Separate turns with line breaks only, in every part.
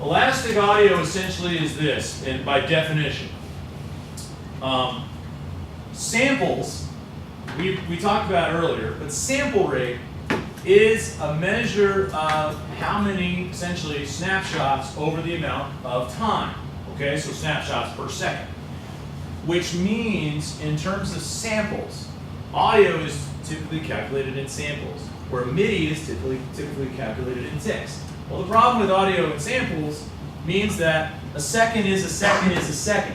Elastic audio essentially is this, and by definition. Samples, we talked about earlier, but sample rate is a measure of how many, essentially, snapshots over the amount of time. Okay, so snapshots per second. Which means, in terms of samples, audio is typically calculated in samples, where MIDI is typically calculated in ticks. Well, the problem with audio and samples means that a second is a second is a second.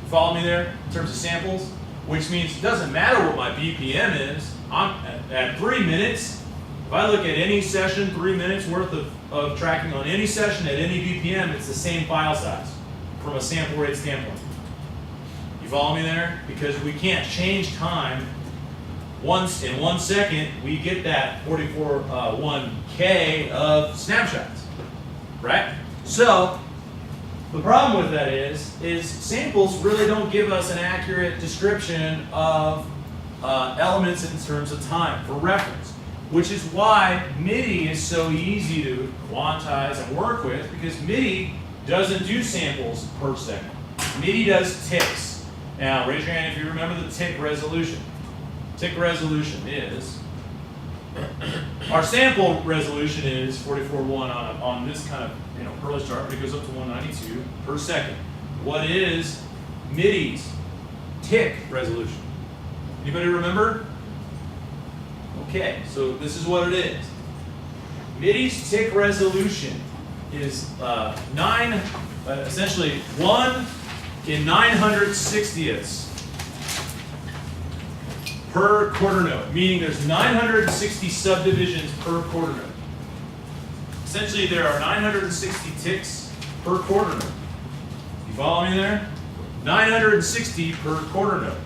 Follow me there in terms of samples? Which means it doesn't matter what my BPM is. At 3 minutes, if I look at any session, 3 minutes worth of tracking on any session at any BPM, it's the same file size from a sample rate standpoint. You follow me there? Because we can't change time once in 1 second. We get that 44.1K of snapshots, right? So the problem with that is samples really don't give us an accurate description of elements in terms of time for reference, which is why MIDI is so easy to quantize and work with, because MIDI doesn't do samples per second. MIDI does ticks. Now, raise your hand if you remember the tick resolution. Tick resolution is, our sample resolution is 44.1 on this kind of early chart, but it goes up to 192 per second. What is MIDI's tick resolution? Anybody remember? Okay, so this is what it is. MIDI's tick resolution is essentially 1 in 960ths per quarter note, meaning there's 960 subdivisions per quarter note. Essentially, there are 960 ticks per quarter note. You follow me there? 960 per quarter note.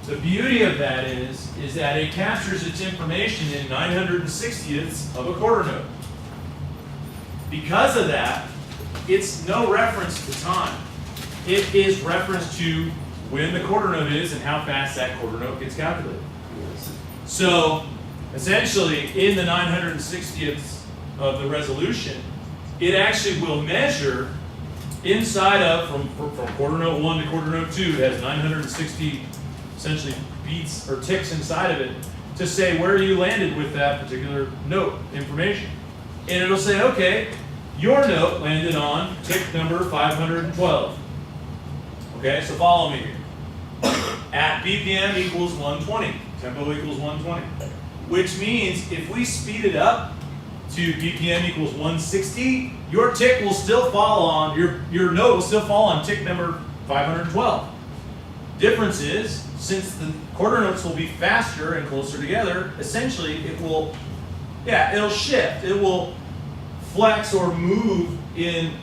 The beauty of that is that it captures its information in 960ths of a quarter note. Because of that, it's no reference to time. It is reference to when the quarter note is and how fast that quarter note gets calculated. So, essentially, in the 960ths of the resolution, it actually will measure inside of, from quarter note 1 to quarter note 2, it has 960 essentially beats or ticks inside of it to say where you landed with that particular note information. And it'll say, okay, your note landed on tick number 512. Okay, so follow me here. At BPM equals 120, tempo equals 120. Which means if we speed it up to BPM equals 160, your tick will still fall on, your note will still fall on tick number 512. Difference is, since the quarter notes will be faster and closer together, essentially it will, it'll shift. It will flex or move in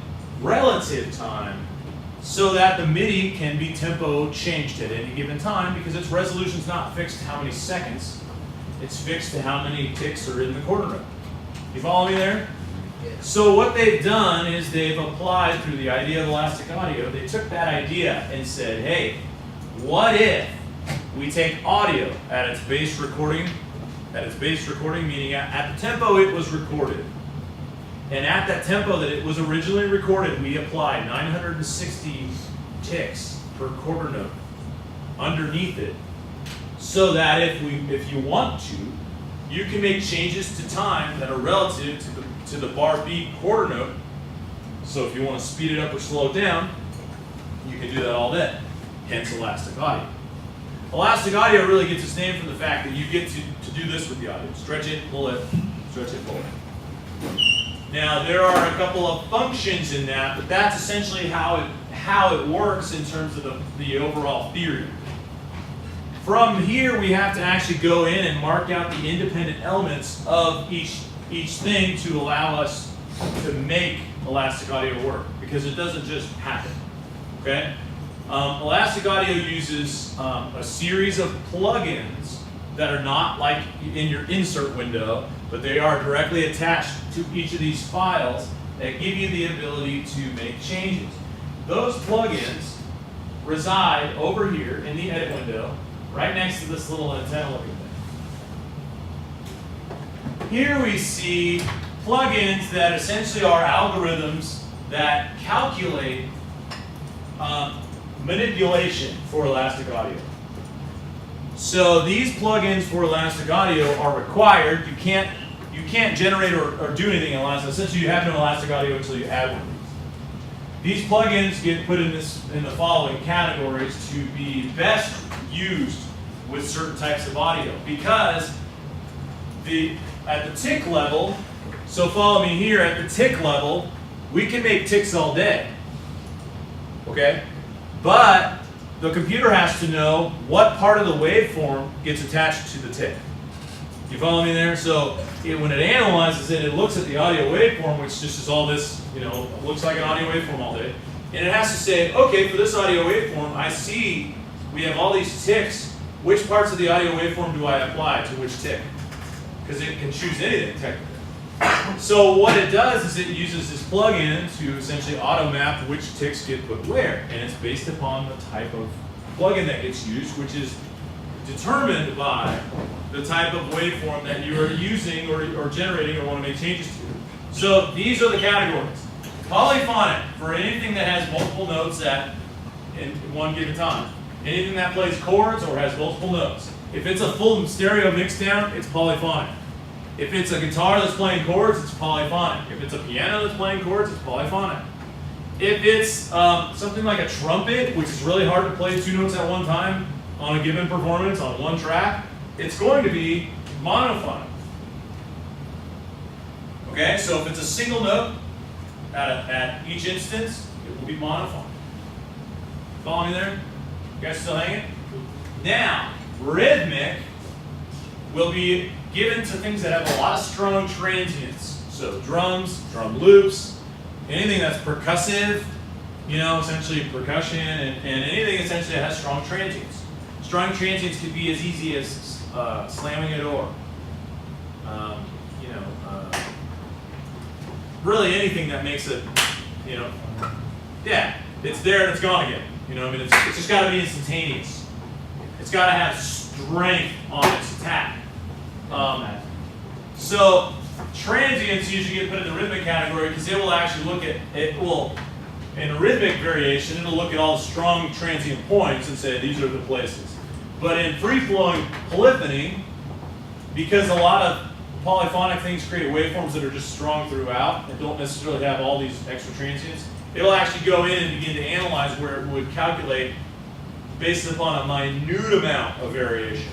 relative time so that the MIDI can be tempo changed at any given time, because its resolution is not fixed to how many seconds. It's fixed to how many ticks are in the quarter note. You follow me there? So what they've done is they've applied, through the idea of elastic audio, they took that idea and said, hey, what if we take audio at its base recording, meaning at the tempo it was recorded, and at that tempo that it was originally recorded, we applied 960 ticks per quarter note underneath it, so that if you want to, you can make changes to time that are relative to the bar beat quarter note. So if you want to speed it up or slow it down, you can do that all day. Hence elastic audio. Elastic audio really gets its name from the fact that you get to do this with the audio. Stretch it, pull it, stretch it, pull it. Now there are a couple of functions in that, but that's essentially how it works in terms of the overall theory. From here, we have to actually go in and mark out the independent elements of each thing to allow us to make elastic audio work, because it doesn't just happen. Okay? Elastic audio uses a series of plugins that are not like in your insert window, but they are directly attached to each of these files that give you the ability to make changes. Those plugins reside over here in the edit window, right next to this little antenna looking thing. Here we see plugins that essentially are algorithms that calculate manipulation for elastic audio. So these plugins for elastic audio are required. You can't generate or do anything in elastic. Essentially, you have no elastic audio until you add one of these. These plugins get put in the following categories to be best used with certain types of audio, because at the tick level, so follow me here, at the tick level, we can make ticks all day, okay? But the computer has to know what part of the waveform gets attached to the tick. You follow me there? So when it analyzes it, it looks at the audio waveform, which just is all this, looks like an audio waveform all day. And it has to say, okay, for this audio waveform, I see we have all these ticks. Which parts of the audio waveform do I apply to which tick? Because it can choose anything, technically. So what it does is it uses this plugin to essentially auto-map which ticks get put where. And it's based upon the type of plugin that gets used, which is determined by the type of waveform that you are using or generating or want to make changes to. So these are the categories. Polyphonic, for anything that has multiple notes in one given time. Anything that plays chords or has multiple notes. If it's a full stereo mixdown, it's polyphonic. If it's a guitar that's playing chords, it's polyphonic. If it's a piano that's playing chords, it's polyphonic. If it's something like a trumpet, which is really hard to play two notes at one time on a given performance on one track, it's going to be monophonic. Okay, so if it's a single note at each instance, it will be monophonic. Follow me there? You guys still hanging? Now, rhythmic will be given to things that have a lot of strong transients. So drums, drum loops, anything that's percussive, essentially percussion, and anything essentially that has strong transients. Strong transients could be as easy as slamming a door. Really anything that makes it, yeah, it's there and it's gone again. It's just got to be instantaneous. It's got to have strength on its attack. So transients usually get put in the rhythmic category because it will actually look at in a rhythmic variation, it'll look at all the strong transient points and say these are the places. But in free-flowing polyphony, because a lot of polyphonic things create waveforms that are just strong throughout and don't necessarily have all these extra transients, it'll actually go in and begin to analyze where it would calculate based upon a minute amount of variation.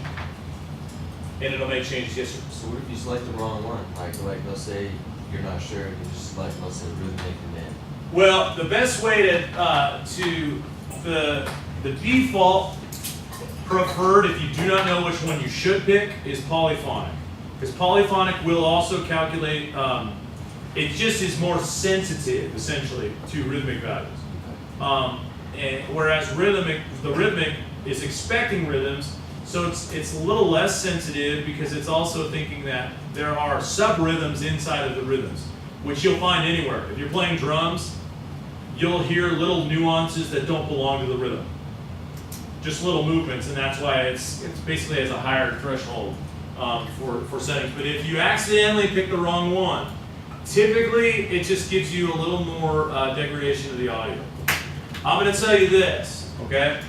And it'll make changes. Yes, sir.
So what if you select the wrong one? Like let's say you're not sure, and you just select, let's say, rhythmic and then.
Well, the best way to the default preferred, if you do not know which one you should pick, is polyphonic. Because polyphonic will also calculate, it just is more sensitive, essentially, to rhythmic values. Whereas the rhythmic is expecting rhythms, so it's a little less sensitive because it's also thinking that there are sub-rhythms inside of the rhythms, which you'll find anywhere. If you're playing drums, you'll hear little nuances that don't belong to the rhythm. Just little movements, and that's why it's basically has a higher threshold for settings. But if you accidentally pick the wrong one, typically it just gives you a little more degradation of the audio. I'm going to tell you this, okay?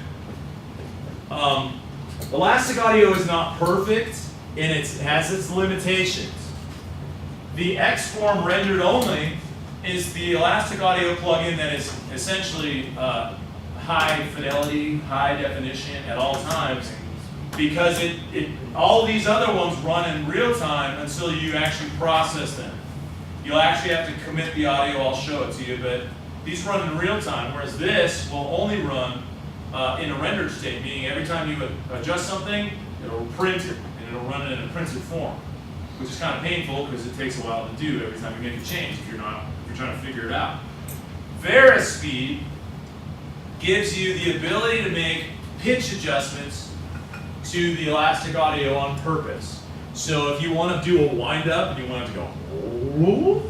Elastic audio is not perfect, and it has its limitations. The X form rendered only is the elastic audio plugin that is essentially high fidelity, high definition at all times, because all these other ones run in real time until you actually process them. You'll actually have to commit the audio. I'll show it to you, but these run in real time, whereas this will only run in a rendered state, meaning every time you adjust something, it'll print it, and it'll run it in a printed form, which is kind of painful because it takes a while to do every time you make a change if you're trying to figure it out. Varispeed gives you the ability to make pitch adjustments to the elastic audio on purpose. So if you want to do a wind up and you want it to go, ooh,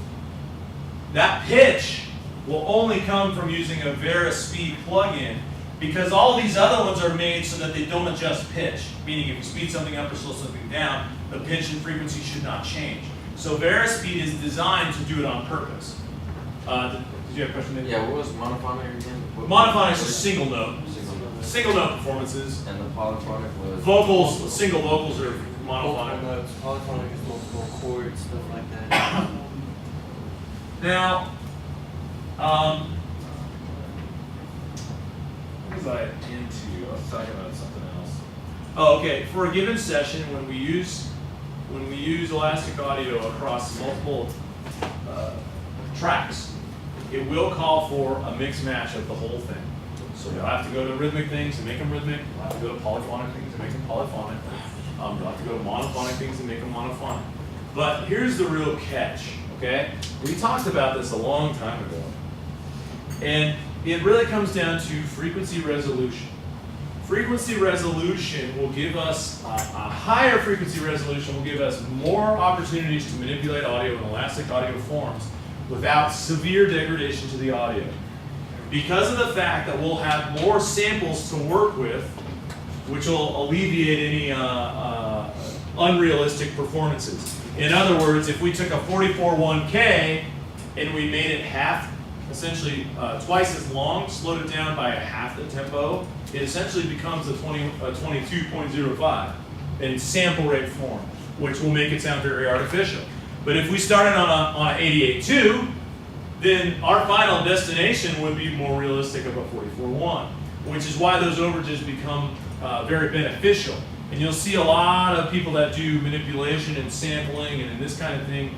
that pitch will only come from using a Varispeed plugin, because all these other ones are made so that they don't adjust pitch. Meaning if you speed something up or slow something down, the pitch and frequency should not change. So Verispeed is designed to do it on purpose. Did you have a question, Nick?
Yeah, what was monophonic again?
Monophonic is just single note.
Single note.
Single note performances.
And the polyphonic was?
Vocals, single vocals are monophonic.
Multiple notes, polyphonic is multiple chords, stuff like that.
Now, what was I into? I was talking about something else. Oh, okay. For a given session, when we use elastic audio across multiple tracks, it will call for a mix match of the whole thing. So you'll have to go to rhythmic things and make them rhythmic. You'll have to go to polyphonic things and make them polyphonic. You'll have to go to monophonic things and make them monophonic. But here's the real catch, okay? We talked about this a long time ago. And it really comes down to frequency resolution. Frequency resolution will give us, a higher frequency resolution will give us more opportunities to manipulate audio in elastic audio forms without severe degradation to the audio. Because of the fact that we'll have more samples to work with, which will alleviate any unrealistic performances. In other words, if we took a 44.1K and we made it half, essentially twice as long, slowed it down by half the tempo, it essentially becomes a 22.05 in sample rate form, which will make it sound very artificial. But if we started on a 88.2, then our final destination would be more realistic of a 44.1, which is why those overages become very beneficial. And you'll see a lot of people that do manipulation and sampling and this kind of thing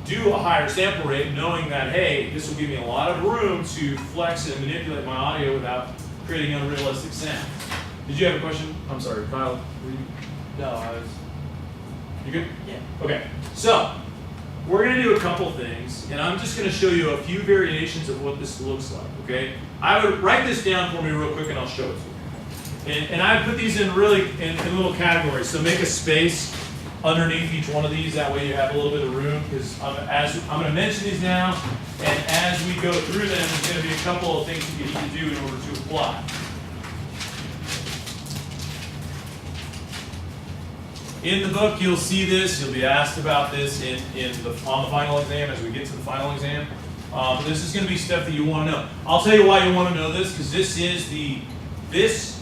do a higher sample rate, knowing that, hey, this will give me a lot of room to flex and manipulate my audio without creating unrealistic sound. Did you have a question? I'm sorry, Kyle. Were you?
No, I was.
You good?
Yeah.
Okay. So we're going to do a couple things, and I'm just going to show you a few variations of what this looks like. Okay. I would write this down for me real quick, and I'll show it to you. And I put these in really in little categories. So make a space underneath each one of these. That way you have a little bit of room, because I'm going to mention these now, and as we go through them, there's going to be a couple of things that you need to do in order to apply. In the book, you'll see this. You'll be asked about this on the final exam as we get to the final exam. This is going to be stuff that you want to know. I'll tell you why you want to know this, because this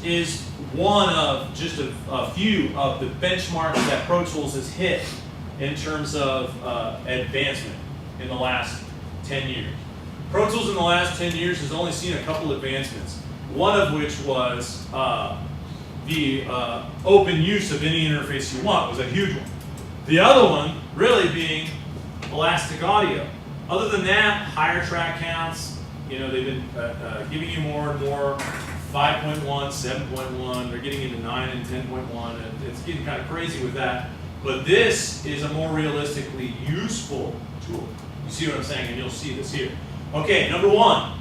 is one of just a few of the benchmarks that Pro Tools has hit in terms of advancement in the last 10 years. Pro Tools in the last 10 years has only seen a couple advancements, one of which was the open use of any interface you want was a huge one. The other one really being elastic audio. Other than that, higher track counts, they've been giving you more and more 5.1, 7.1, they're getting into 9 and 10.1, and it's getting kind of crazy with that. But this is a more realistically useful tool. You see what I'm saying? And you'll see this here. Okay, number one.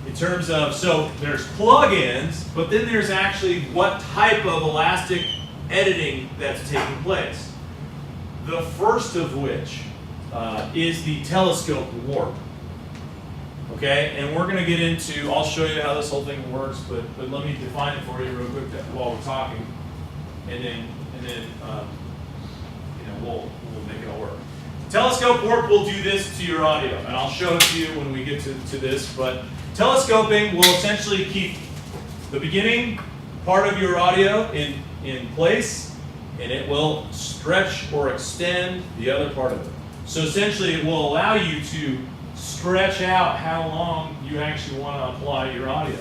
In terms of, so there's plugins, but then there's actually what type of elastic editing that's taking place. The first of which is the telescope warp. Okay, and we're going to get into, I'll show you how this whole thing works, but let me define it for you real quick while we're talking, and then we'll make it all work. Telescope warp will do this to your audio, and I'll show it to you when we get to this, but telescoping will essentially keep the beginning part of your audio in place, and it will stretch or extend the other part of it. So essentially it will allow you to stretch out how long you actually want to apply your audio.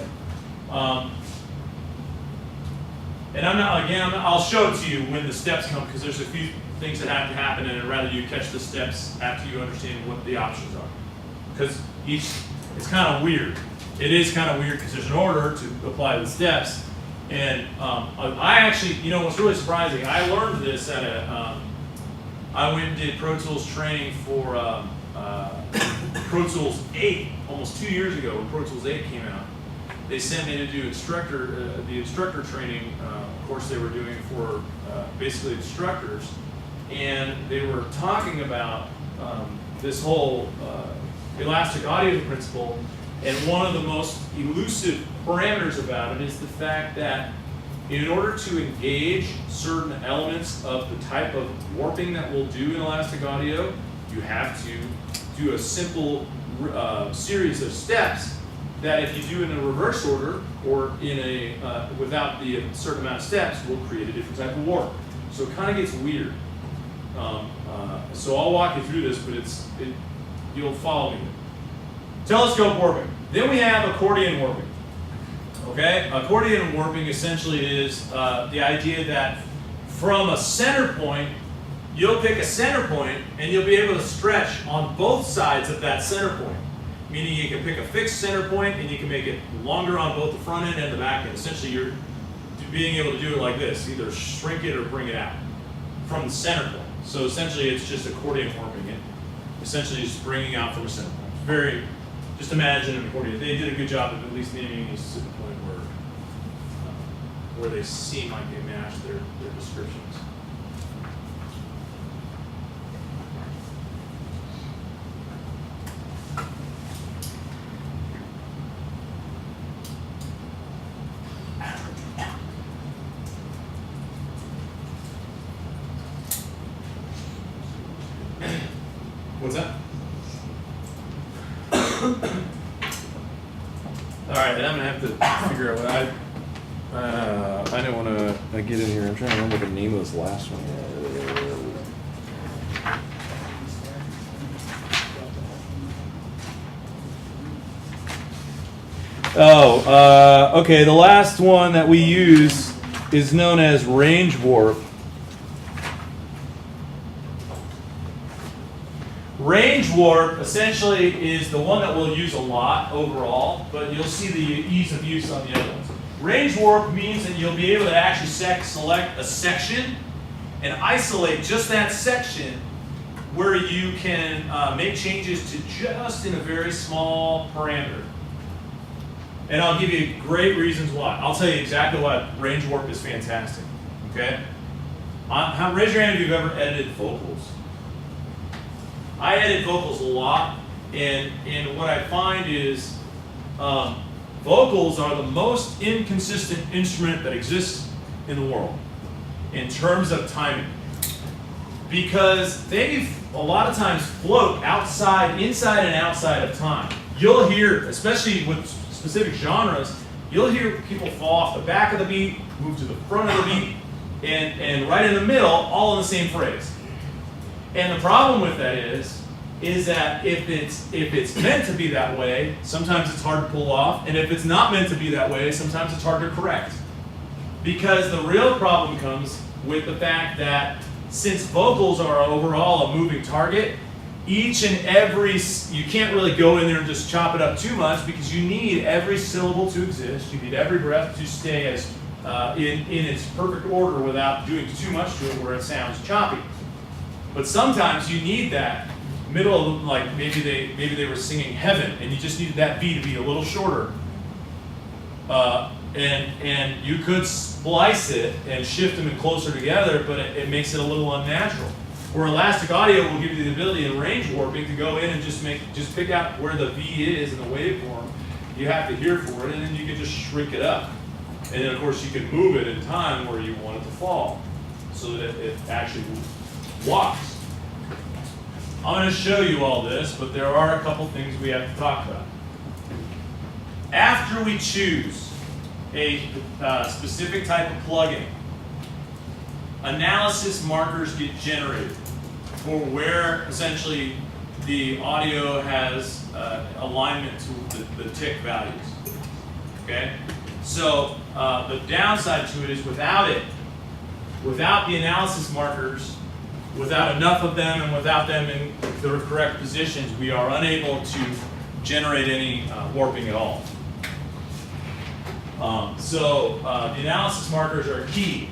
And I'll show it to you when the steps come, because there's a few things that have to happen, and I'd rather you catch the steps after you understand what the options are. Because it's kind of weird. It is kind of weird because there's an order to apply the steps. And I actually, what's really surprising, I learned this at I went and did Pro Tools training for Pro Tools 8 almost 2 years ago when Pro Tools 8 came out. They sent me to do the instructor training course they were doing for basically instructors. And they were talking about this whole elastic audio principle, and one of the most elusive parameters about it is the fact that in order to engage certain elements of the type of warping that we'll do in elastic audio, you have to do a simple series of steps that if you do in a reverse order or in a without the certain amount of steps will create a different type of warp. So it kind of gets weird. So I'll walk you through this, but you'll follow me. Telescope warping. Then we have accordion warping. Okay, accordion warping essentially is the idea that from a center point, you'll pick a center point and you'll be able to stretch on both sides of that center point. Meaning you can pick a fixed center point and you can make it longer on both the front end and the back end. Essentially you're being able to do it like this, either shrink it or bring it out from the center point. So essentially it's just accordion warping it. Essentially just bringing out from a center point. Just imagine an accordion. They did a good job of at least naming a specific point where they seem like they match their descriptions. What's that?
All right, and I'm gonna have to figure out what I don't want to get in here. I'm trying to remember the name of this last one. Okay. The last one that we use is known as range warp.
Range warp essentially is the one that we'll use a lot overall, but you'll see the ease of use on the other ones. Range warp means that you'll be able to actually select a section and isolate just that section where you can make changes to just in a very small parameter. And I'll give you great reasons why. I'll tell you exactly why range warp is fantastic. Okay? Raise your hand if you've ever edited vocals. I edit vocals a lot, and what I find is vocals are the most inconsistent instrument that exists in the world in terms of timing. Because they a lot of times float inside and outside of time. You'll hear, especially with specific genres, you'll hear people fall off the back of the beat, move to the front of the beat, and right in the middle, all in the same phrase. And the problem with that is that if it's meant to be that way, sometimes it's hard to pull off, and if it's not meant to be that way, sometimes it's hard to correct. Because the real problem comes with the fact that since vocals are overall a moving target, each and every, you can't really go in there and just chop it up too much because you need every syllable to exist, you need every breath to stay as in its perfect order without doing too much to it where it sounds choppy. But sometimes you need that middle, like maybe they were singing Heaven and you just needed that V to be a little shorter. And you could splice it and shift them in closer together, but it makes it a little unnatural. Where elastic audio will give you the ability in range warping to go in and just pick out where the V is in the waveform you have to hear for it, and then you can just shrink it up. And then of course you can move it in time where you want it to fall so that it actually walks. I'm going to show you all this, but there are a couple things we have to talk about. After we choose a specific type of plugin, analysis markers get generated for where essentially the audio has alignment to the tick values. Okay? So the downside to it is without the analysis markers, without enough of them and without them in the correct positions, we are unable to generate any warping at all. The analysis markers are key.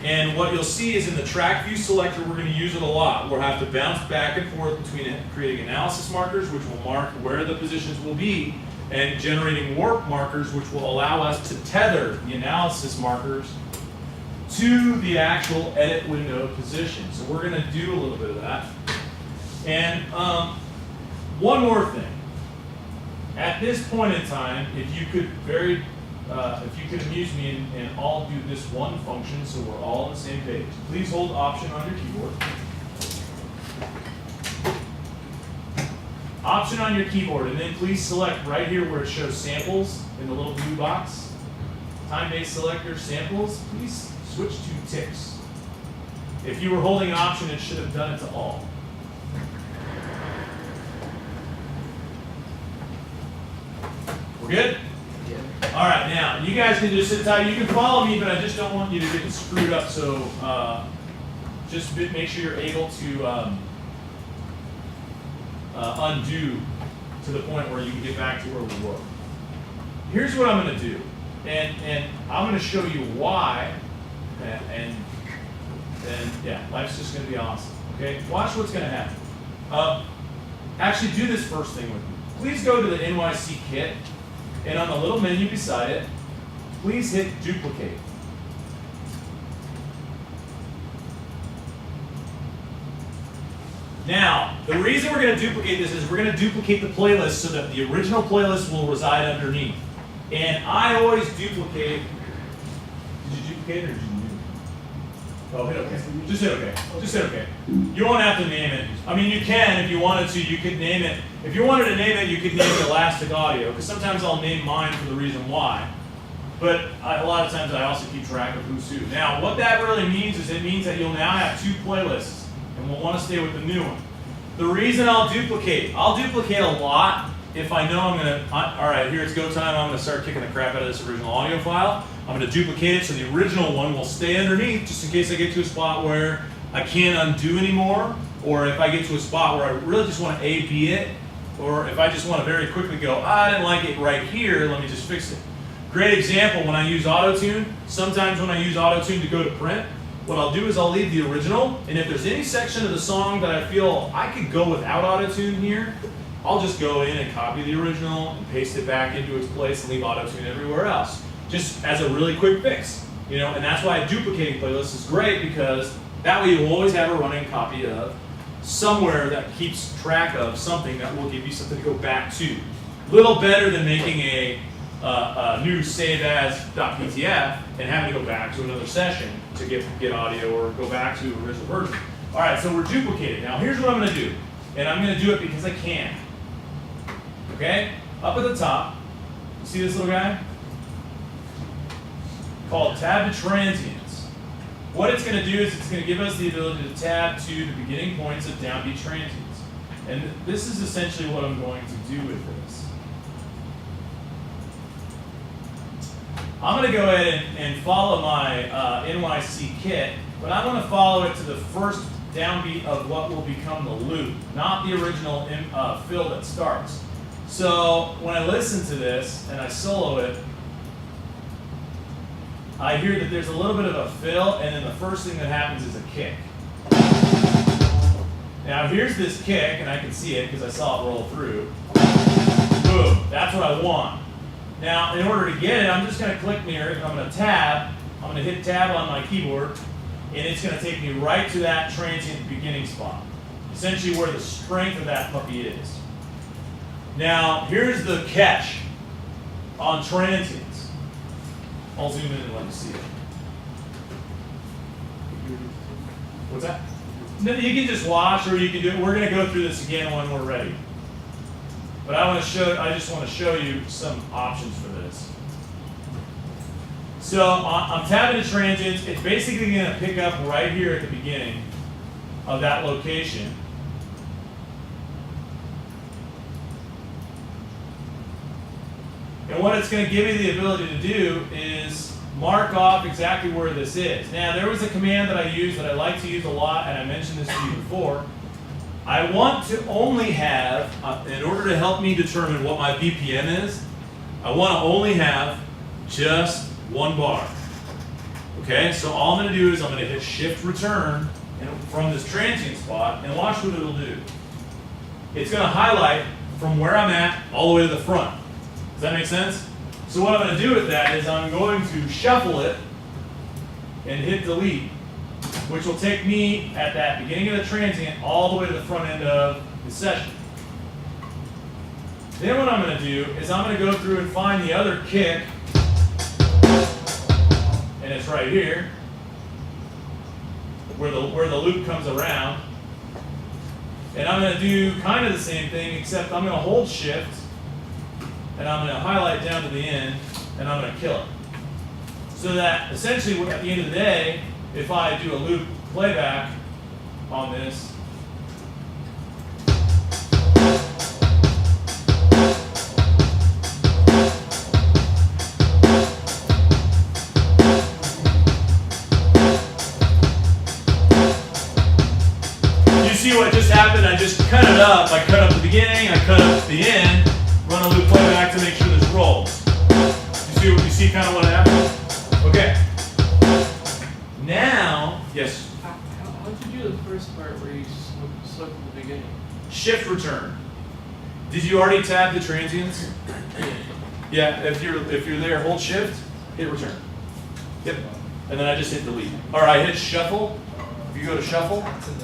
And what you'll see is in the track view selector, we're going to use it a lot. We'll have to bounce back and forth between creating analysis markers, which will mark where the positions will be, and generating warp markers, which will allow us to tether the analysis markers to the actual edit window position. So we're going to do a little bit of that. And one more thing. At this point in time, if you could very if you could amuse me and all do this one function so we're all on the same page. Please hold Option on your keyboard. Option on your keyboard, and then please select right here where it shows samples in the little blue box. Time-based selector, samples, please switch to ticks. If you were holding Option, it should have done it to all. We're good?
Yeah.
All right, now, you guys can just sit tight. You can follow me, but I just don't want you to get screwed up, so just make sure you're able to undo to the point where you can get back to where we were. Here's what I'm going to do, and I'm going to show you why, and yeah, life's just going to be awesome. Okay, watch what's going to happen. Actually, do this first thing with me. Please go to the NYC kit, and on the little menu beside it, please hit duplicate. Now, the reason we're going to duplicate this is we're going to duplicate the playlist so that the original playlist will reside underneath. And I always duplicate. Did you duplicate it or did you move it? Oh, hit OK. Just hit OK. Just hit OK. You don't have to name it. I mean, you can if you wanted to. You could name it. If you wanted to name it, you could name it Elastic Audio, because sometimes I'll name mine for the reason why. But a lot of times I also keep track of who's who. Now, what that really means is it means that you'll now have two playlists. And we'll want to stay with the new one. The reason I'll duplicate a lot if I know I'm going to, all right, here it's go time, I'm going to start kicking the crap out of this original audio file. I'm going to duplicate it so the original one will stay underneath just in case I get to a spot where I can't undo anymore, or if I get to a spot where I really just want to A-B it, or if I just want to very quickly go, I didn't like it right here, let me just fix it. Great example, when I use auto-tune, sometimes when I use auto-tune to go to print, what I'll do is I'll leave the original, and if there's any section of the song that I feel I could go without auto-tune here, I'll just go in and copy the original and paste it back into its place and leave auto-tune everywhere else. Just as a really quick fix, you know, and that's why duplicating playlists is great, because that way you'll always have a running copy of somewhere that keeps track of something that will give you something to go back to. Little better than making a new save as.ptf and having to go back to another session to get audio or go back to the original version. All right, so we're duplicating. Now here's what I'm going to do, and I'm going to do it because I can. Okay, up at the top, you see this little guy? Called tab to transients. What it's going to do is it's going to give us the ability to tab to the beginning points of downbeat transients. And this is essentially what I'm going to do with this. I'm going to go ahead and follow my NYC kit, but I'm going to follow it to the first downbeat of what will become the loop, not the original fill that starts. So when I listen to this and I solo it, I hear that there's a little bit of a fill, and then the first thing that happens is a kick. Now here's this kick, and I can see it because I saw it roll through. Boom, that's what I want. Now, in order to get it, I'm just going to click near it, and I'm going to tab. I'm going to hit tab on my keyboard, and it's going to take me right to that transient beginning spot, essentially where the strength of that puppy is. Now, here's the catch on transients. I'll zoom in and let you see it. What's that? No, you can just watch, or you can do it. We're going to go through this again when we're ready. But I just want to show you some options for this. So I'm tabbing to transients. It's basically going to pick up right here at the beginning of that location. And what it's going to give me the ability to do is mark off exactly where this is. Now, there was a command that I used that I like to use a lot, and I mentioned this to you before. I want to only have, in order to help me determine what my BPM is, I want to only have just one bar. Okay, so all I'm going to do is I'm going to hit Shift Return from this transient spot, and watch what it'll do. It's going to highlight from where I'm at all the way to the front. Does that make sense? So what I'm going to do with that is I'm going to shuffle it and hit Delete, which will take me at that beginning of the transient all the way to the front end of the session. Then what I'm going to do is I'm going to go through and find the other kick and it's right here, where the loop comes around. And I'm going to do kind of the same thing, except I'm going to hold shift, and I'm going to highlight down to the end, and I'm going to kill it. So that essentially at the end of the day, if I do a loop playback on this, see what just happened? I just cut it up. I cut up the beginning, I cut up the end, run a loop playback to make sure this rolls. You see kind of what happened? Okay. Now, yes?
How'd you do the first part where you slip at the beginning?
Shift return. Did you already tab the transients? Yeah, if you're there, hold shift, hit return. Yep. And then I just hit delete. Or I hit shuffle. If you go to shuffle,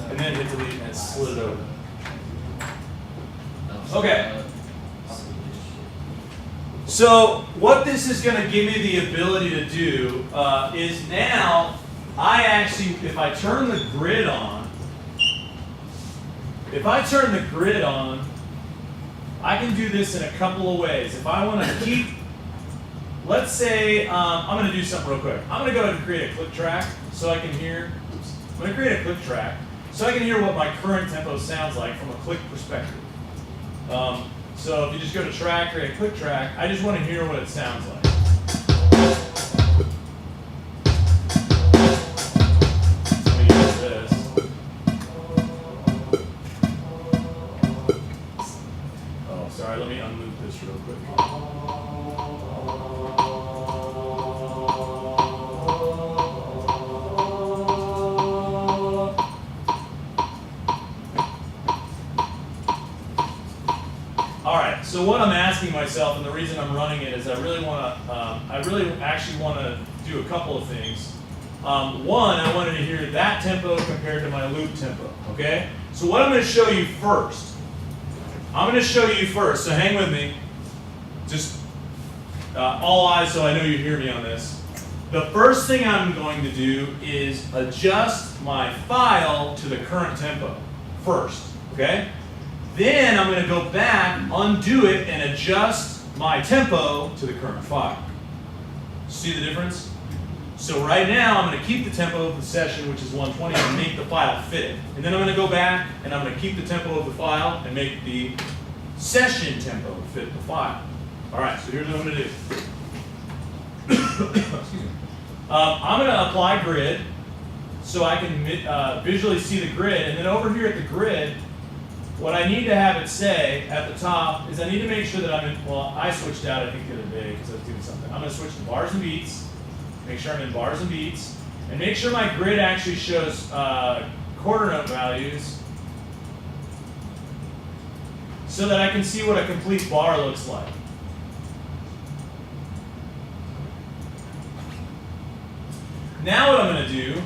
and then hit delete and split it over. Okay. So what this is going to give me the ability to do is now I actually, if I turn the grid on, I can do this in a couple of ways. If I want to keep, let's say, I'm going to do something real quick. I'm going to go ahead and create a click track so I can hear. I'm going to create a click track so I can hear what my current tempo sounds like from a click perspective. So if you just go to track, create a click track, I just want to hear what it sounds like. Let me use this. Oh, sorry, let me unloop this real quick. So what I'm asking myself, and the reason I'm running it, is I really actually want to do a couple of things. One, I wanted to hear that tempo compared to my loop tempo, okay? So what I'm going to show you first, so hang with me, just all eyes so I know you hear me on this. The first thing I'm going to do is adjust my file to the current tempo first, okay? Then I'm going to go back, undo it, and adjust my tempo to the current file. See the difference? So right now, I'm going to keep the tempo of the session, which is 120, and make the file fit. And then I'm going to go back, and I'm going to keep the tempo of the file and make the session tempo fit the file. All right, so here's what I'm going to do. Excuse me. I'm going to apply grid so I can visually see the grid. And then over here at the grid, what I need to have it say at the top is I need to make sure that I'm in, well, I switched out, I think, the other day because I was doing something. I'm going to switch to bars and beats, make sure I'm in bars and beats, and make sure my grid actually shows quarter note values so that I can see what a complete bar looks like. Now what I'm going to do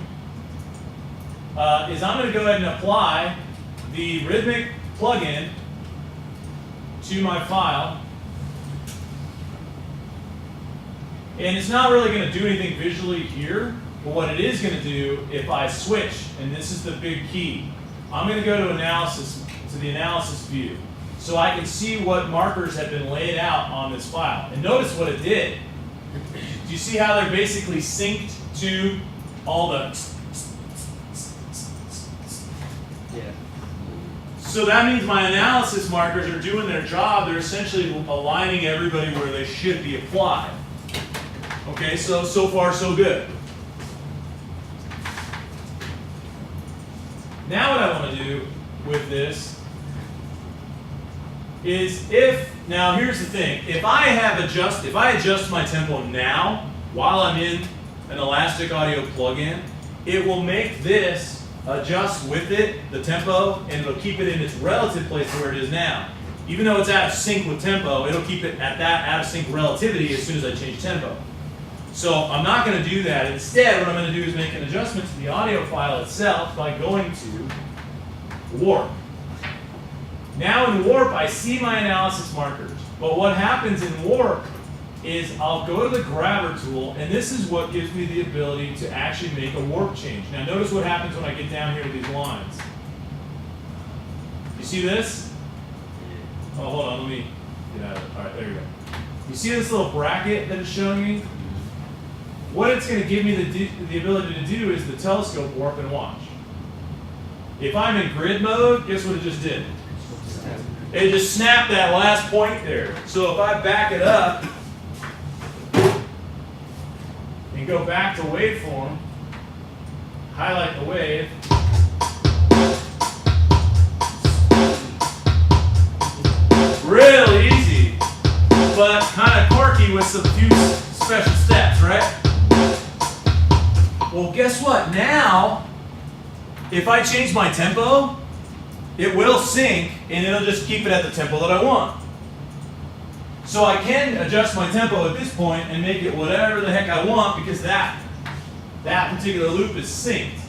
is I'm going to go ahead and apply the rhythmic plugin to my file. And it's not really going to do anything visually here, but what it is going to do if I switch, and this is the big key, I'm going to go to analysis, to the analysis view, so I can see what markers have been laid out on this file. And notice what it did. Do you see how they're basically synced to all the
Yeah.
So that means my analysis markers are doing their job. They're essentially aligning everybody where they should be applied. Okay, so far so good. Now what I want to do with this is now here's the thing. If I adjust my tempo now while I'm in an Elastic Audio plugin, it will make this adjust with it, the tempo, and it'll keep it in its relative place where it is now. Even though it's out of sync with tempo, it'll keep it at that out of sync relativity as soon as I change tempo. So I'm not going to do that. Instead, what I'm going to do is make an adjustment to the audio file itself by going to Warp. Now in Warp, I see my analysis markers. But what happens in Warp is I'll go to the grabber tool, and this is what gives me the ability to actually make a warp change. Now notice what happens when I get down here to these lines. You see this? Oh, hold on, let me get out of it. All right, there you go. You see this little bracket that it's showing me? What it's going to give me the ability to do is the telescope warp and watch. If I'm in grid mode, guess what it just did? It just snapped that last point there. So if I back it up and go back to waveform, highlight the wave, real easy, but kind of quirky with some few special steps, right? Well, guess what? Now, if I change my tempo, it will sync and it'll just keep it at the tempo that I want. So I can adjust my tempo at this point and make it whatever the heck I want because that particular loop is synced.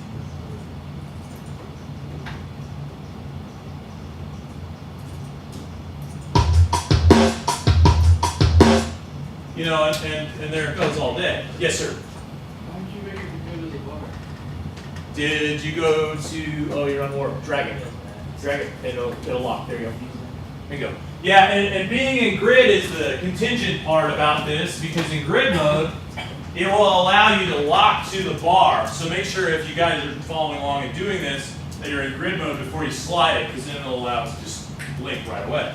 You know, and there it goes all day. Yes, sir.
Why did you make it go to the bar?
Did you go to, oh, you're on warp. Drag it. Drag it. It'll lock. There you go. There you go. Yeah, and being in grid is the contingent part about this because in grid mode, it will allow you to lock to the bar. So make sure if you guys are following along and doing this, that you're in grid mode before you slide it because then it'll allow it to just link right away.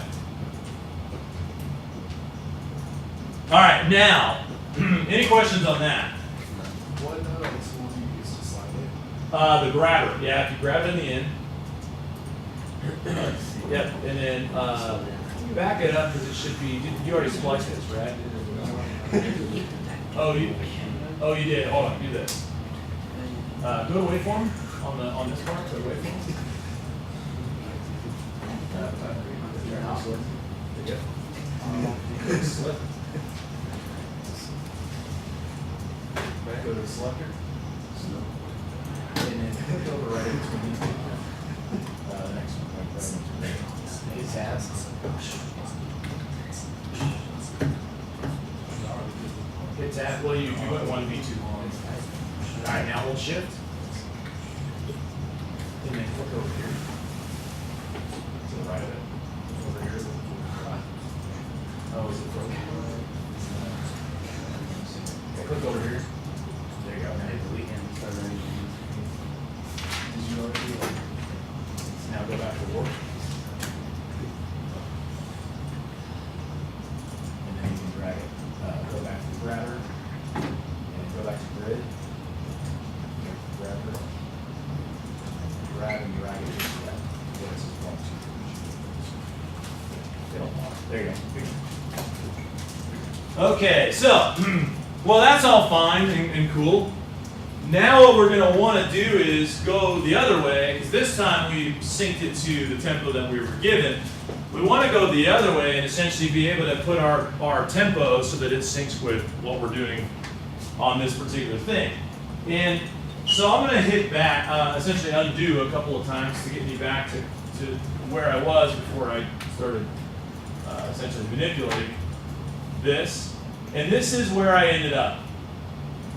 All right, now, any questions on that?
What is the one you use to slide it?
The grabber, yeah, if you grab it in the end. Yep, and then back it up because it should be, you already spliced this, right? Oh, you did, hold on, do this. Go to waveform on this part, go to waveform. There you go. Slip. Go to the selector. And then click over right in between these two. The next one, right in between. Hit tabs. Hit tab. Well, you wouldn't want to be too long. All right, now hold shift. And then click over here. To the right of it. Over here. Oh, is it broken? Okay, click over here. There you go. Now hit delete and start running. Did you already? Now go back to warp. And then you can drag it. Go back to the grabber. And go back to grid. Grabber. Grab and drag it just so that it's as well too. There you go. Okay, so well, that's all fine and cool. Now what we're going to want to do is go the other way, because this time we synced it to the tempo that we were given. We want to go the other way and essentially be able to put our tempo so that it syncs with what we're doing on this particular thing. And so I'm going to hit back, essentially undo a couple of times to get me back to where I was before I started essentially manipulating this. And this is where I ended up.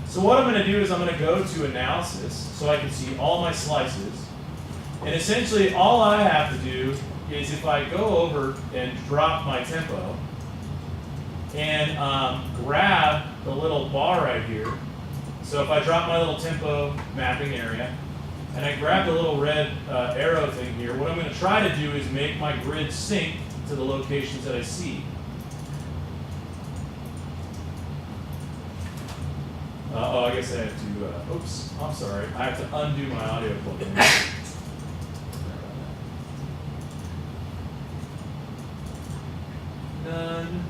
So what I'm going to do is I'm going to go to analysis so I can see all my slices. And essentially all I have to do is if I go over and drop my tempo and grab the little bar right here. So if I drop my little tempo mapping area and I grab the little red arrow thing here, what I'm going to try to do is make my grid sync to the locations that I see. Oh, I guess I have to, oops, I'm sorry. I have to undo my audio plugin. Done.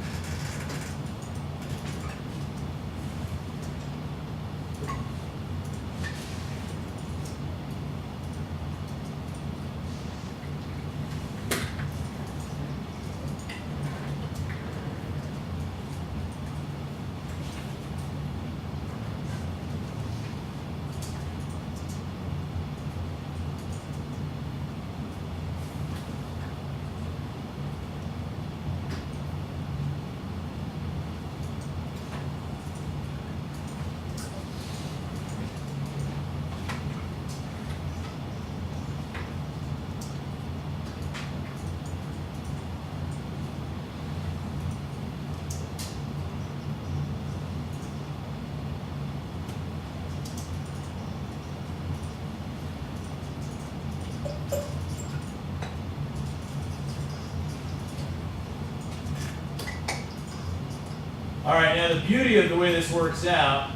All right, now the beauty of the way this works out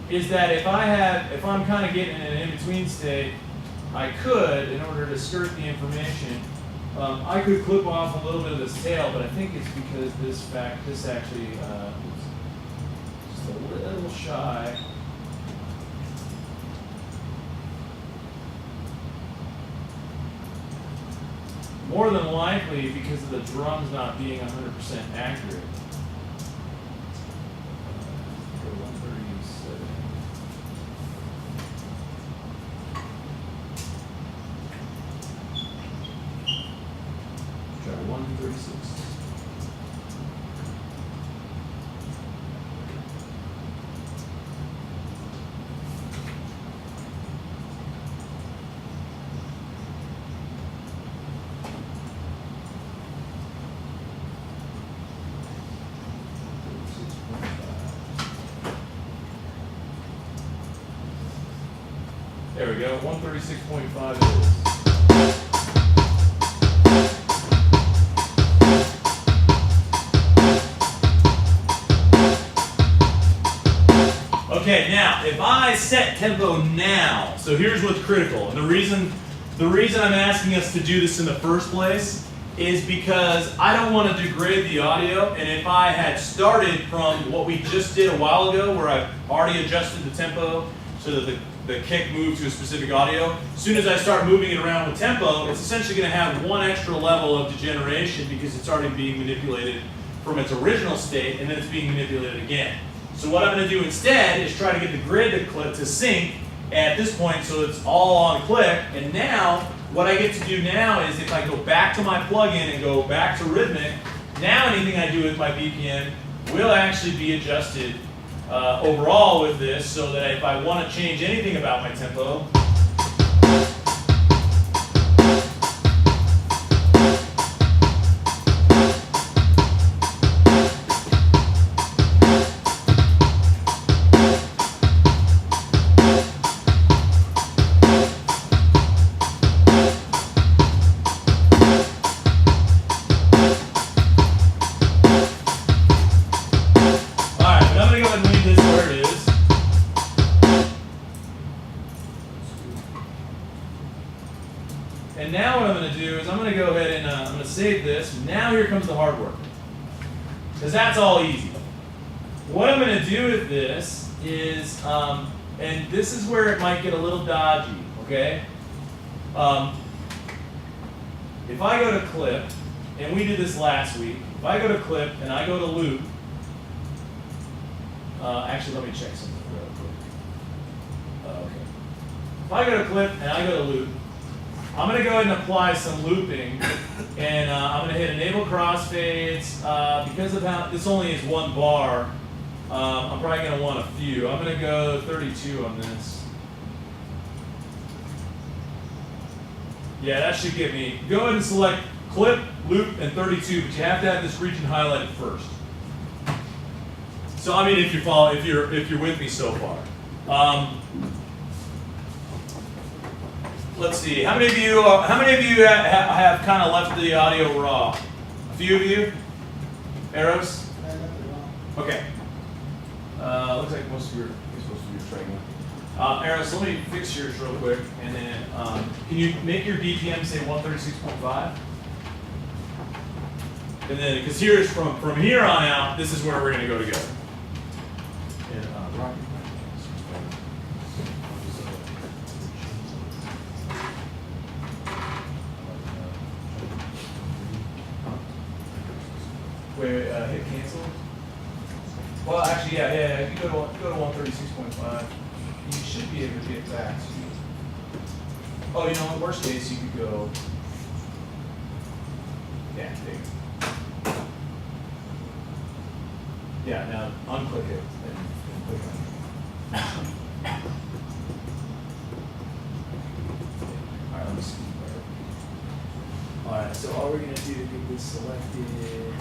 is that if I'm kind of getting in an in-between state, I could, in order to skirt the information, I could clip off a little bit of this tail, but I think it's because this actually just a little shy. More than likely because of the drums not being 100% accurate. Go 137. Try 136. There we go, 136.5 it is. Okay, now, if I set tempo now, so here's what's critical, and the reason I'm asking us to do this in the first place is because I don't want to degrade the audio, and if I had started from what we just did a while ago, where I've already adjusted the tempo so that the kick moved to a specific audio, as soon as I start moving it around with tempo, it's essentially going to have one extra level of degeneration because it's already being manipulated from its original state, and then it's being manipulated again. So what I'm going to do instead is try to get the grid to sync at this point so it's all on click, and now what I get to do now is if I go back to my plugin and go back to rhythmic, now anything I do with my BPM will actually be adjusted overall with this, so that if I want to change anything about my tempo, and now what I'm going to do is I'm going to go ahead and I'm going to save this. Now here comes the hard work, because that's all easy. What I'm going to do with this is, and this is where it might get a little dodgy, okay? If I go to clip, and we did this last week, if I go to clip and I go to loop, actually let me check something real quick. Okay. If I go to clip and I go to loop, I'm going to go ahead and apply some looping, and I'm going to hit enable crossfades. Because of how this only is one bar, I'm probably going to want a few. I'm going to go 32 on this. Yeah, that should get me. Go ahead and select clip, loop, and 32, but you have to have this region highlighted first. So I mean, if you're with me so far. Let's see. How many of you have kind of left the audio raw? A few of you. Eros. Okay. Looks like most of you're supposed to be training. Eros, let me fix yours real quick, and then can you make your BPM say 136.5? And then, because here's from here on out, this is where we're going to go together. And Rocky. Wait, hit cancel. Well, actually, yeah. If you go to 136.5, you should be able to get back to. Oh, you know, in worst case, you could go. Yeah, there you go. Yeah, now unclick it and click on it. All right, let me see. All right, so all we're gonna do to get this selected is.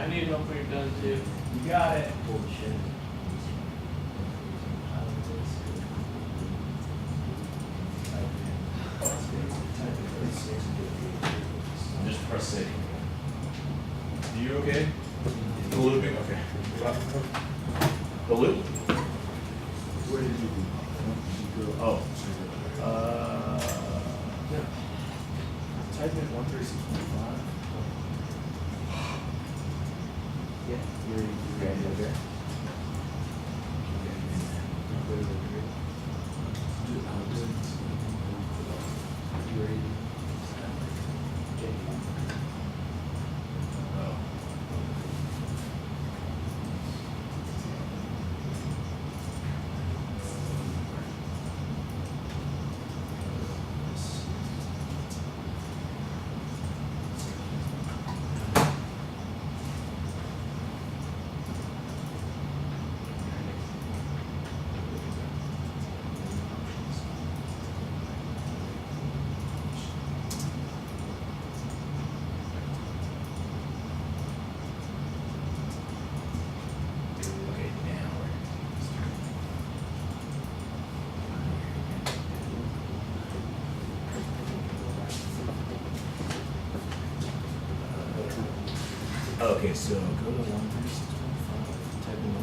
I need to know if you're done too.
You got it.
Bullshit.
Just press save. Are you okay? The looping, okay. The loop?
Where did you go? Oh. Yeah. Type in 136.5.
Yeah.
You're ready over there? You ready? Okay, now okay, so go to 136.5, type in 136.5.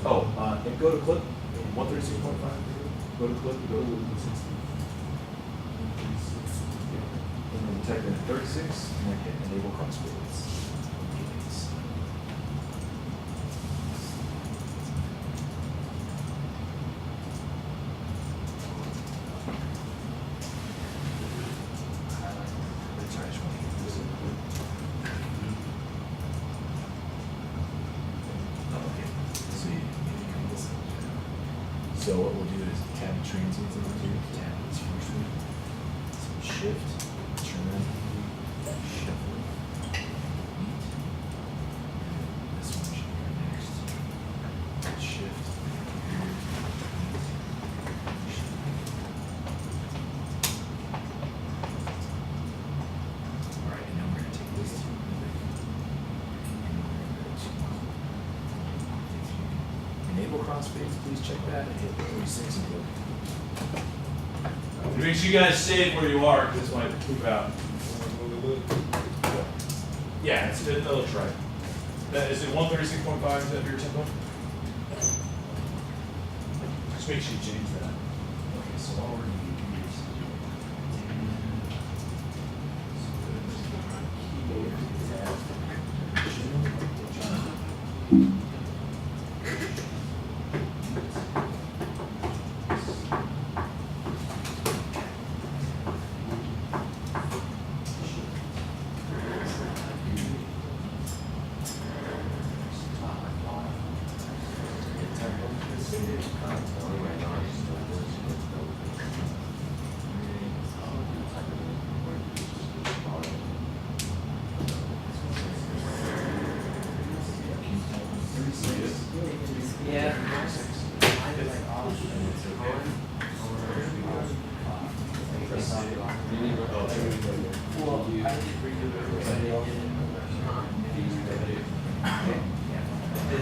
Oh.
And go to clip, 136.5, go to clip, go to 160. And then type in 36, and then hit enable crosswords. So what we'll do is tab the transients in here, tab this first one. So shift, turn, shuffle, delete. This one should go next. Shift, alright, and now we're gonna take this two. Enable crossfades, please check that and hit 36 and go.
Make sure you guys save where you are, because this might poop out. Yeah, that looks right. Is it 136.5, is that your tempo? Just make sure you change that.
Okay, so all we're gonna do is
Yeah. Well, I did redo it, but I didn't.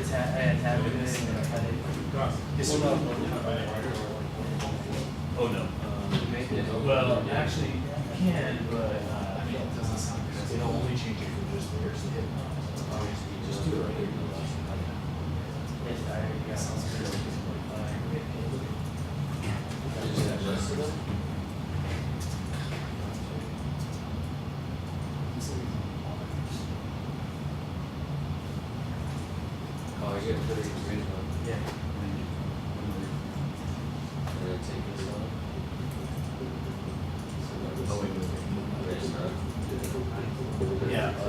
I had tabbed it and I cut it.
Oh, no. Well, actually, you can, but, I mean, it doesn't sound good. It'll only change it for just the first hit. Just do it right here.
Yes, I already got it.
Oh, I get 30 degrees on.
Yeah.
And then take this off.
Oh, wait, wait, wait.
Raise it up.
Yeah.
And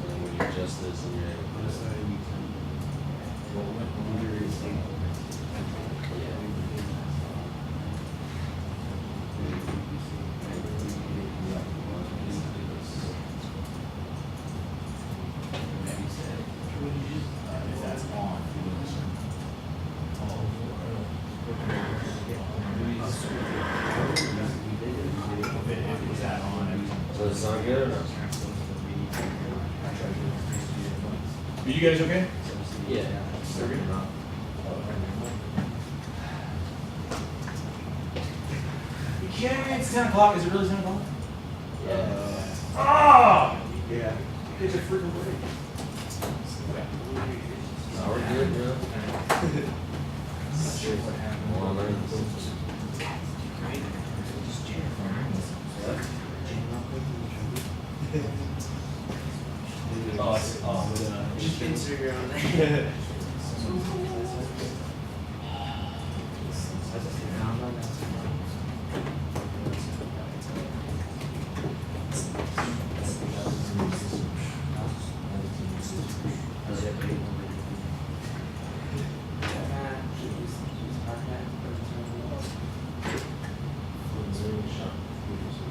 then when you adjust this and you're able to.
If that's on. If it was that on,
So it's not good or no?
Are you guys okay?
Yeah.
You kidding me? It's 10 o'clock. Is it really 10 o'clock?
Yeah.
Oh!
Yeah.
It's a freaking break.
No, we're good, bro.
Not sure what happened.
Well, man.
Just insert your own.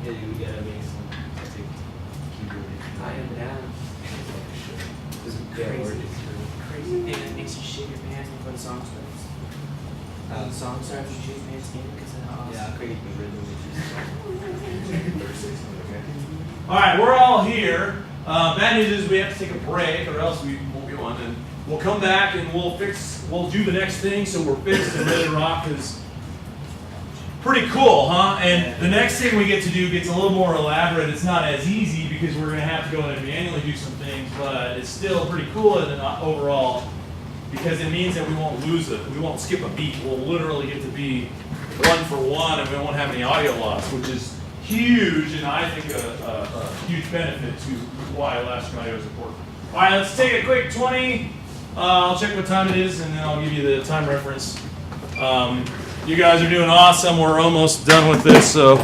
Yeah, you gotta make some, I think, keyboard. I am down. This is crazy. Crazy thing that makes you shit your pants before the song starts. When the song starts, you shit your pants again because of how awesome. Yeah, I'll create the rhythm with
All right, we're all here. Bad news is we have to take a break, or else we won't be on. And we'll come back and we'll do the next thing, so we're fixed and ready to rock. Cause pretty cool, huh? And the next thing we get to do gets a little more elaborate. It's not as easy because we're gonna have to go in and manually do some things, but it's still pretty cool and overall because it means that we won't lose it. We won't skip a beat. We'll literally get to be 1 for 1, and we won't have any audio loss, which is huge, and I think a huge benefit to why elastic audio is important. All right, let's take a quick 20. I'll check what time it is, and then I'll give you the time reference. You guys are doing awesome. We're almost done with this, so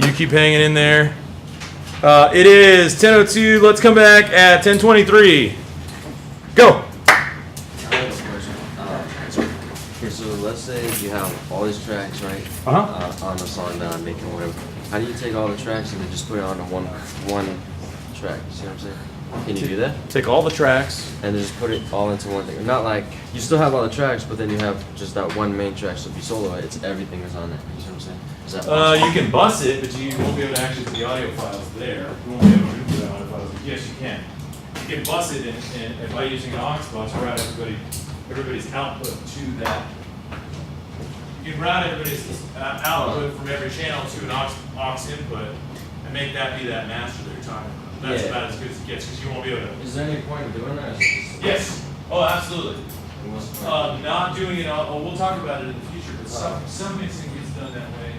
you keep hanging in there. It is 10:02. Let's come back at 10:23. Go.
Okay, so let's say you have all these tracks, right? On the song that I'm making, or whatever. How do you take all the tracks and then just put it onto one track? You see what I'm saying? Can you do that?
Take all the tracks.
And then just put it all into one thing. Not like you still have all the tracks, but then you have just that one main track. So if you solo it, it's everything is on there. You see what I'm saying? Is that possible?
You can bus it, but you won't be able to actually put the audio files there. You won't be able to input the audio files. Yes, you can. You can bus it and by using an aux bus, route everybody's output to that. You can route everybody's output from every channel to an aux input and make that be that master that you're talking about. That's
Yeah.
about as good as it gets because you won't be able to.
Is there any point in doing that? Or is it just,
Yes. Oh, absolutely.
what's the point?
Not doing it. We'll talk about it in the future, but some mixing gets done that way.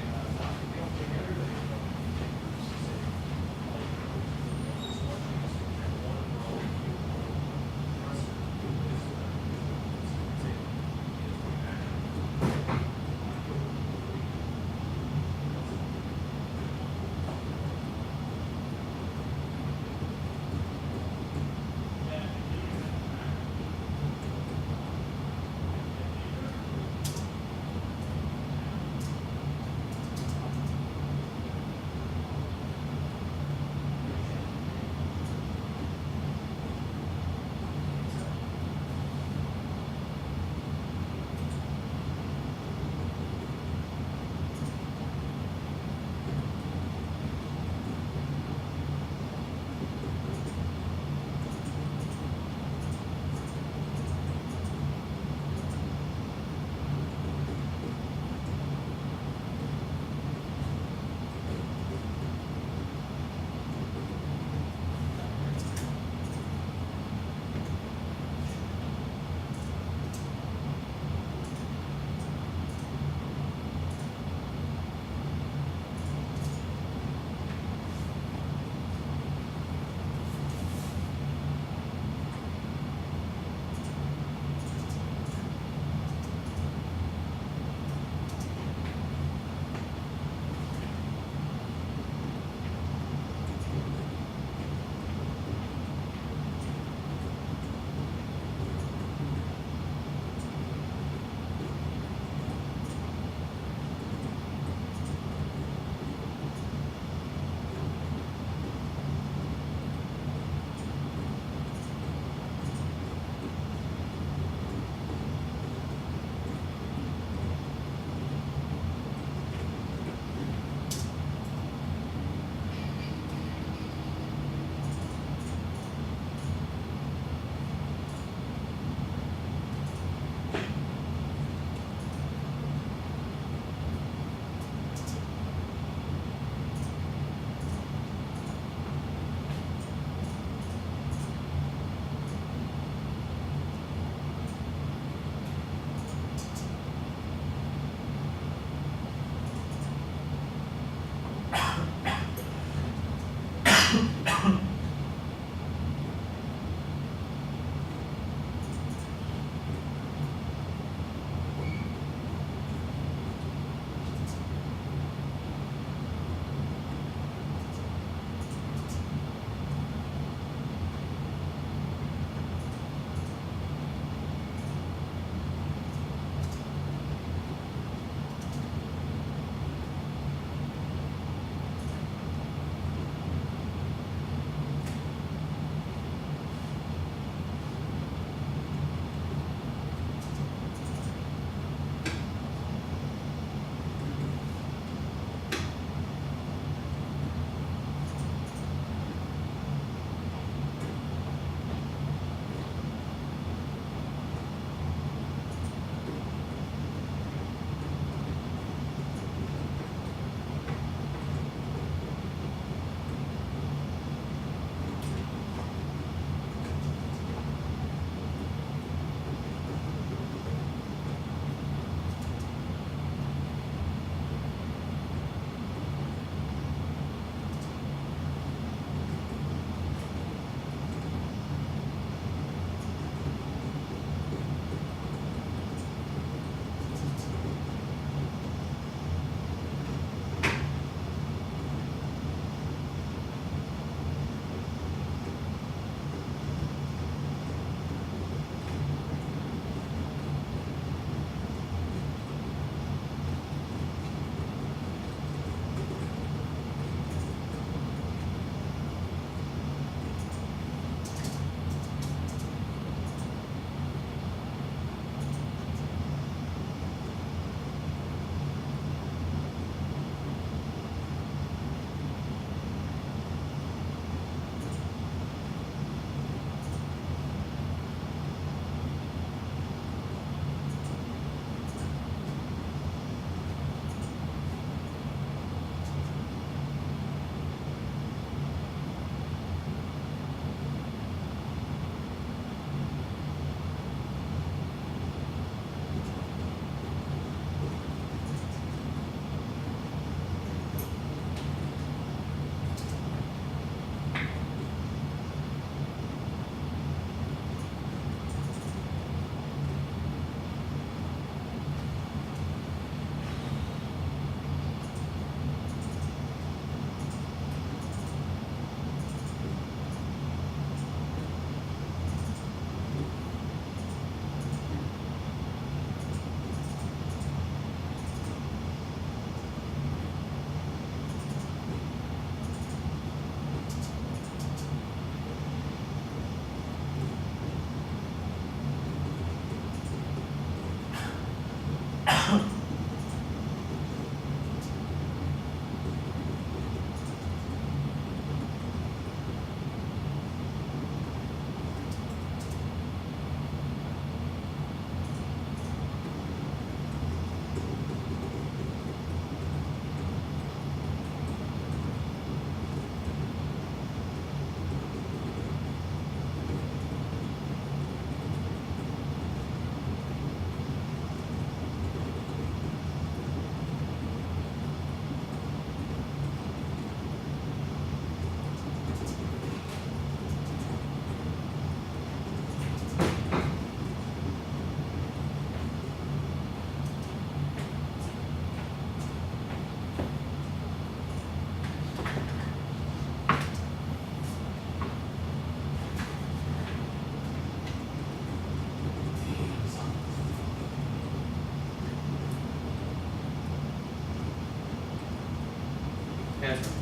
That's right.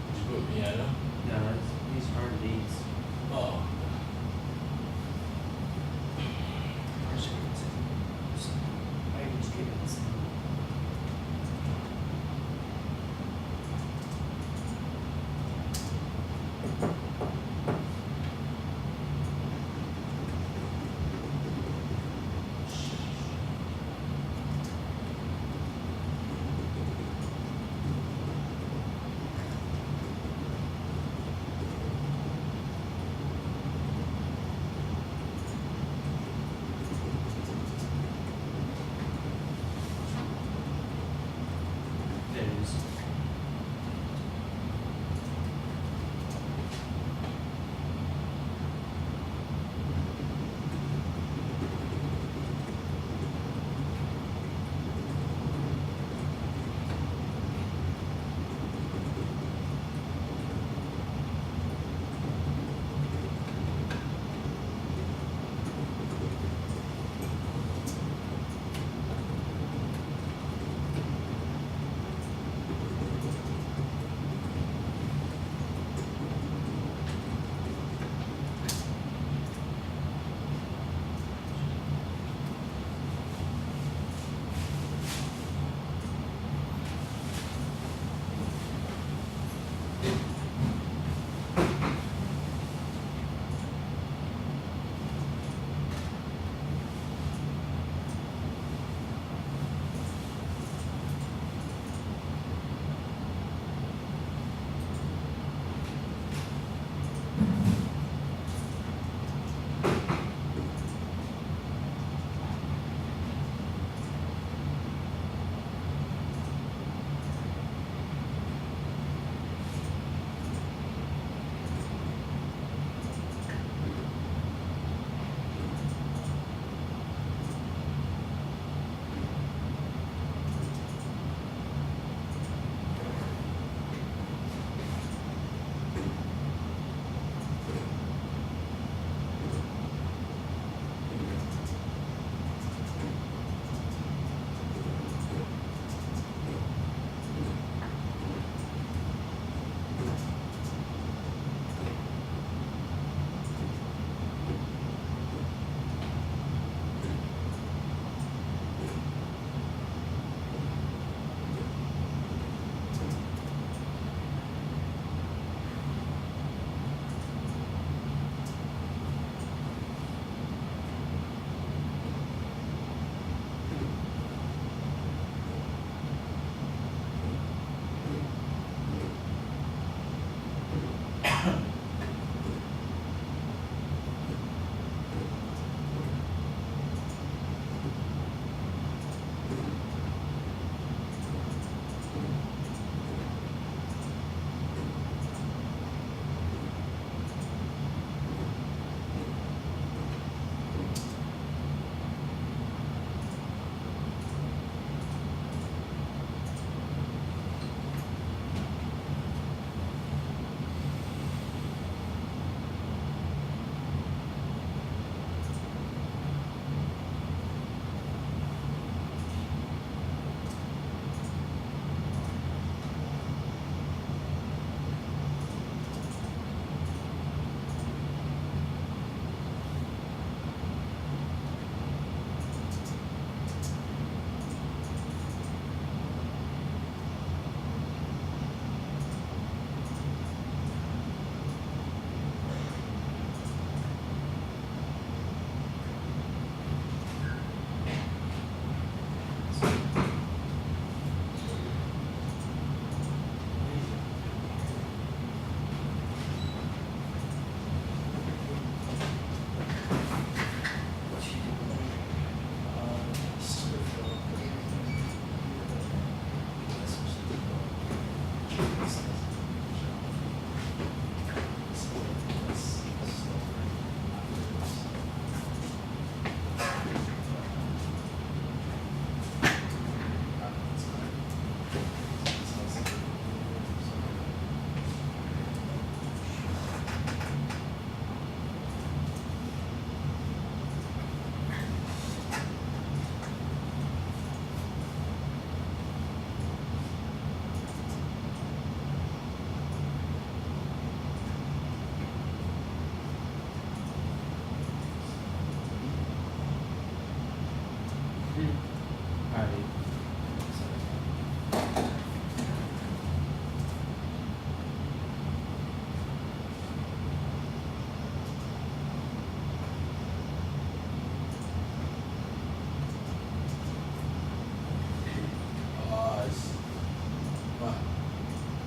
Did you put piano?
No, these aren't these.
Oh.
I just give it this. There it is.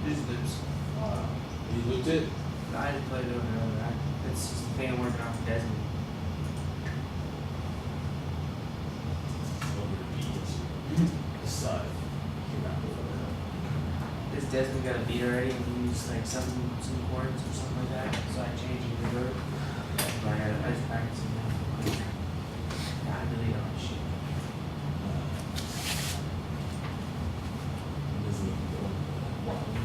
These loops.
You looped it?
I didn't play it over and over. That's just the thing I'm working on for Desmond.
Over the beats. Decide. You're not over
This Desmond got a beat already and he used like some chords or something like that. So I changed it to reverb. But I just practicing now. Yeah, I really don't shit.
Does it go wild?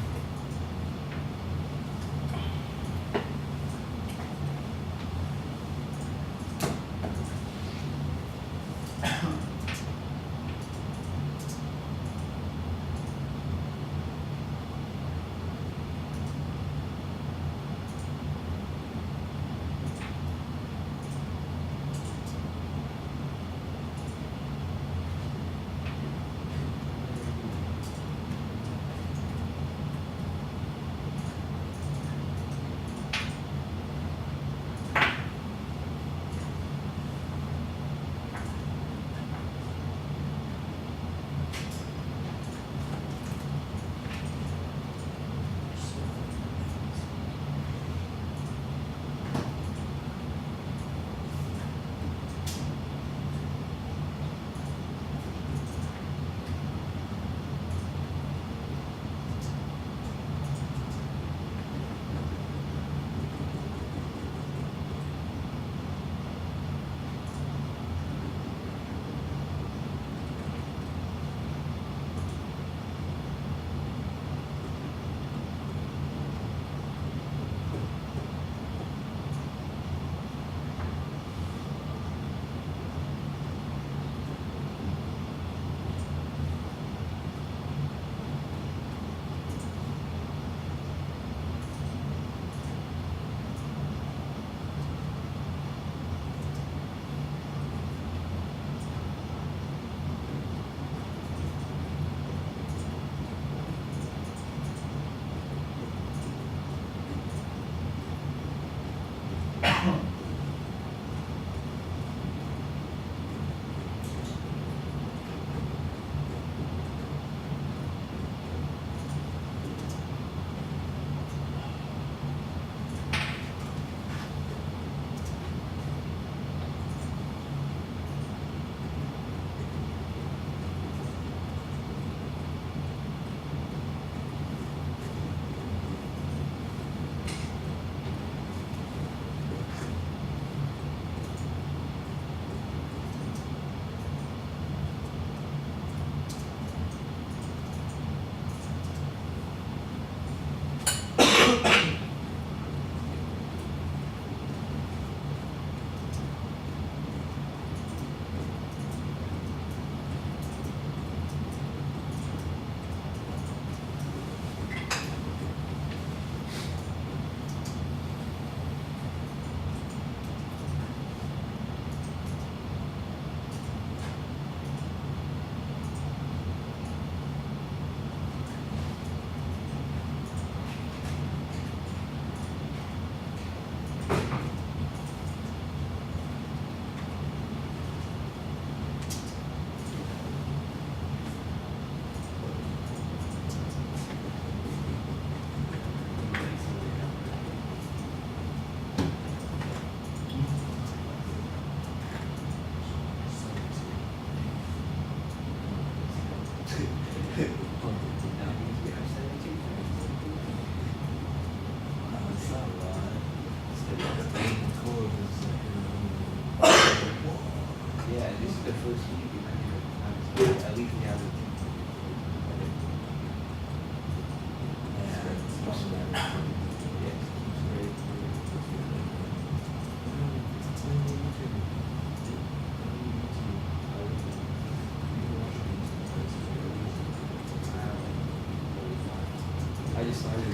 I just started it.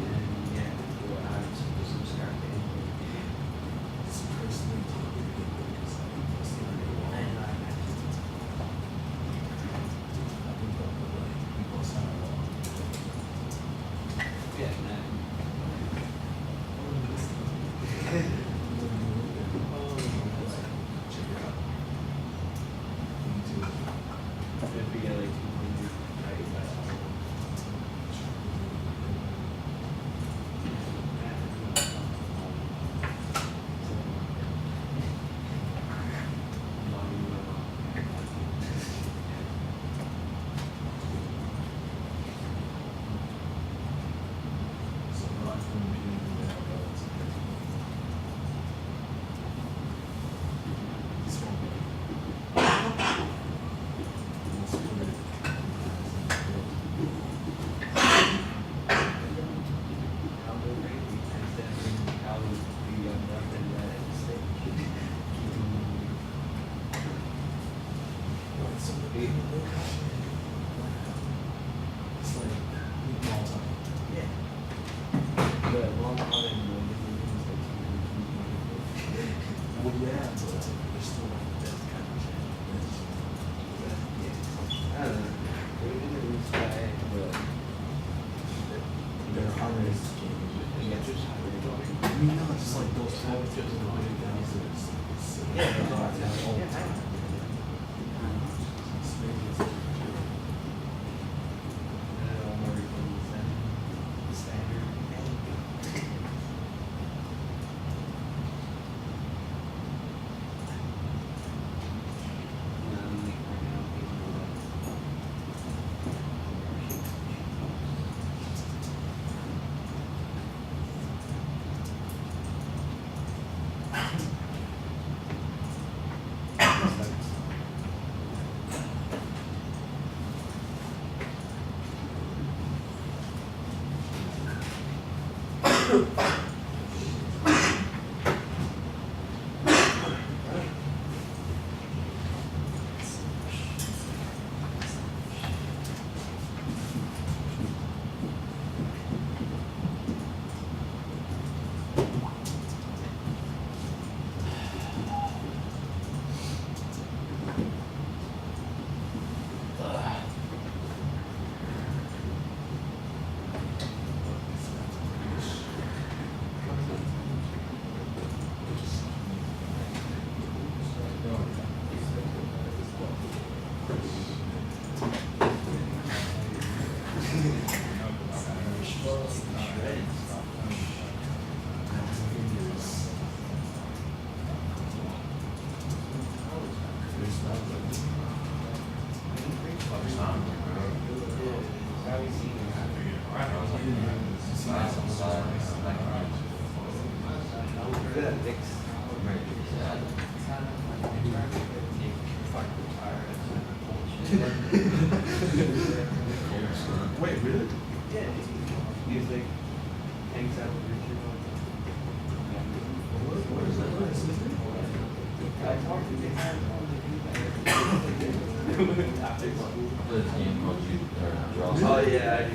And yeah, well, I was subscribed to it.
It's personally targeted because I think that's the only one.
And
I think that like people sound wrong.
yeah, no.
Check it out. YouTube.
If we get like 200, right?
Wait, really?
Yeah, music hangs out with Richard.
What is that? What is this?
I talked to him.
The game called you,
Oh yeah,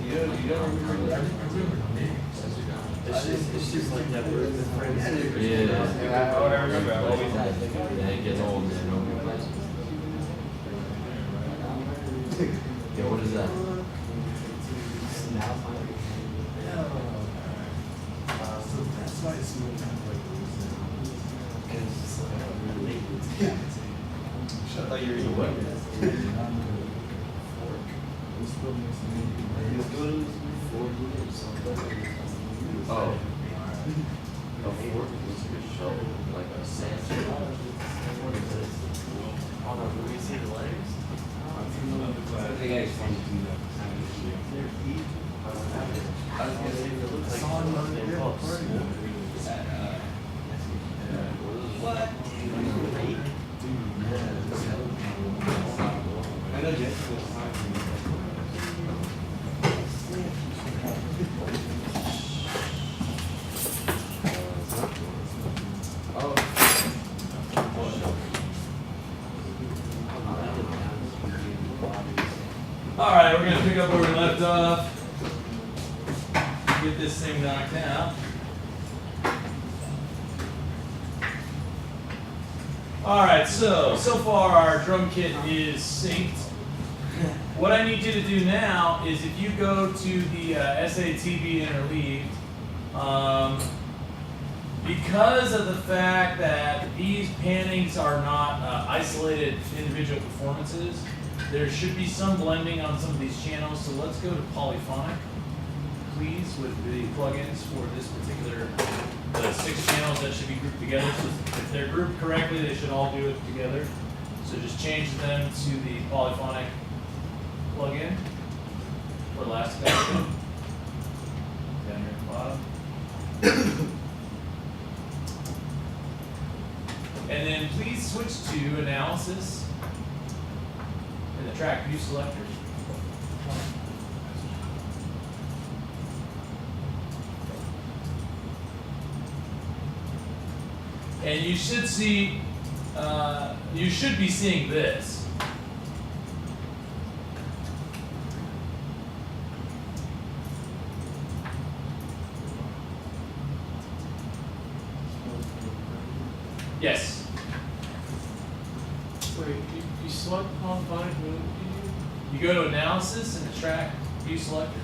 you don't remember that? It's just like that we're good friends.
Yeah.
Oh, I remember. I always had.
And it gets old and nobody plays it. Yeah, what is that?
So that's why it's so kind of like
I thought you were eating what?
Oh. A fork was a shovel, like a sand shovel.
Hold on, let me see the letters. I was gonna say it looks like something close. What? I know Jessica was talking.
All right, we're gonna pick up where we left off. Get this thing knocked out. All right, so far our drum kit is synced. What I need you to do now is if you go to the SATB interleaved, because of the fact that these pannings are not isolated individual performances, there should be some blending on some of these channels. So let's go to polyphonic, please, with the plugins for this particular, the 6 channels that should be grouped together. So if they're grouped correctly, they should all do it together. So just change them to the polyphonic plugin for last down here at the bottom. And then please switch to analysis in the track view selector. And you should see, you should be seeing this. Yes.
Wait, you select polyphonic mode,
You go to analysis in the track view selector.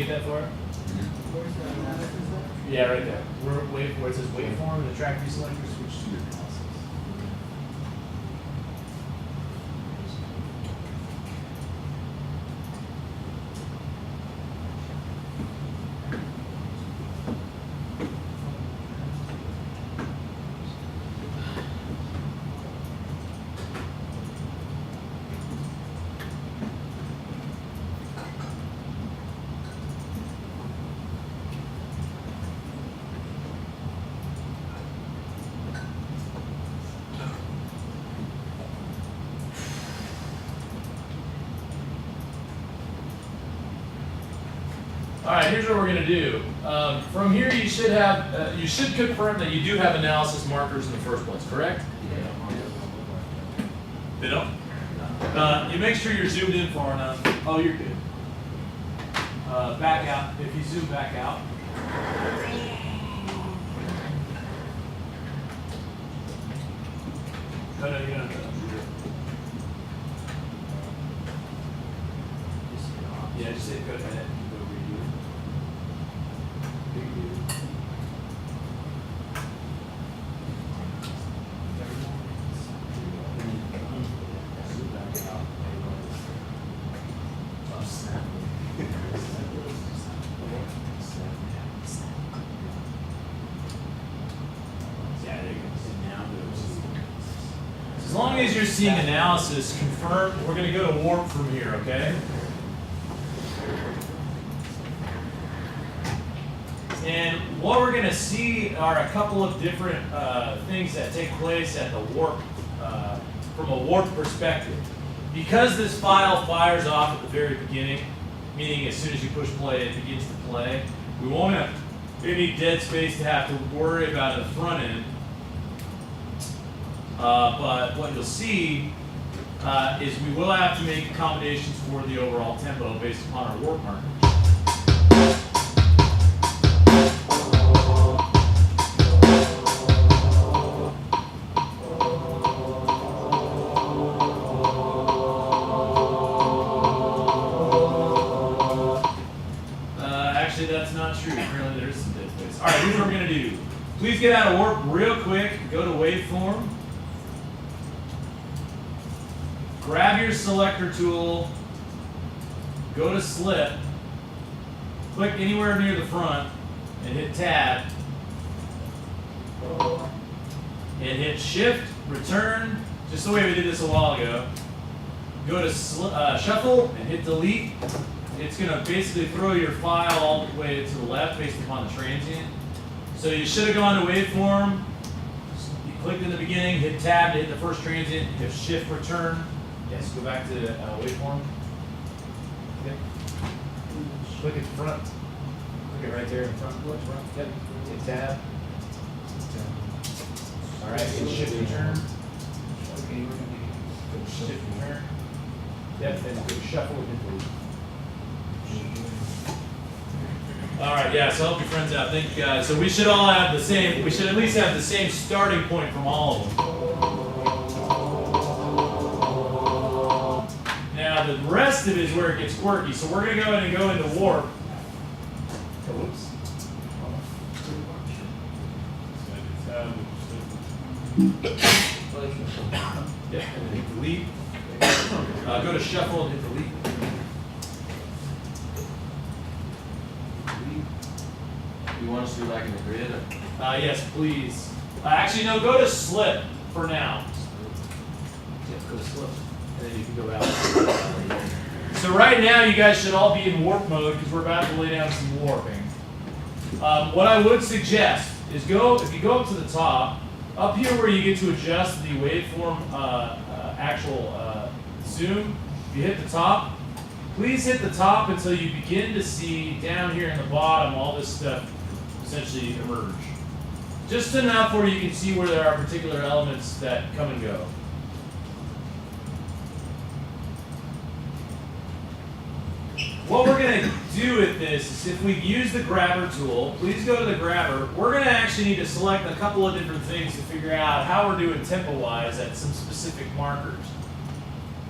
get that far? Yeah, right there. Where it says waveform, the track deselector, switch to your analysis. All right, here's what we're going to do. From here, you should have, you should confirm that you do have analysis markers in the first place, correct? They don't? You make sure you're zoomed in far enough. Oh, you're good. Back out. If you zoom back out. No, you don't have to. Yeah, just hit go ahead. Go redo it. Redo. Zoom back out. Oh, snap. Yeah, there you go. Now as long as you're seeing analysis, confirm. We're going to go to warp from here, okay? And what we're going to see are a couple of different things that take place at the warp, from a warp perspective. Because this file fires off at the very beginning, meaning as soon as you push play, it begins to play, we won't have any dead space to have to worry about at the front end. But what you'll see is we will have to make accommodations for the overall tempo based upon our warp marker. Actually, that's not true. Apparently, there is some dead space. All right, here's what we're going to do. Please get out of warp real quick. Go to waveform. Grab your selector tool. Go to slip. Click anywhere near the front and hit tab. And hit shift, return, just the way we did this a while ago. Go to shuffle and hit delete. It's going to basically throw your file all the way to the left based upon the transient. So you should have gone to waveform. You clicked in the beginning, hit tab to hit the first transient, hit shift, return. Yes, go back to waveform. Okay. Click at the front. Click it right there in front. Look, front. Yep. Hit tab. All right, hit shift, return. Okay, shift, return. Yep, and go shuffle and hit delete. All right, yeah, so help your friends out. Thank you guys. So we should all have the same, we should at least have the same starting point from all of them. Now, the rest of it is where it gets quirky. So we're going to go ahead and go into warp. Oh, whoops. Yeah, and hit delete. Go to shuffle and hit delete.
You want us to do like in the grid?
Yes, please. Actually, no, go to slip for now. Yeah, go to slip. And then you can go out. So right now, you guys should all be in warp mode because we're about to lay down some warping. What I would suggest is if you go up to the top, up here where you get to adjust the waveform actual zoom, if you hit the top, please hit the top until you begin to see down here in the bottom all this stuff essentially emerge. Just enough where you can see where there are particular elements that come and go. What we're going to do with this is if we use the grabber tool, please go to the grabber. We're going to actually need to select a couple of different things to figure out how we're doing tempo-wise at some specific markers.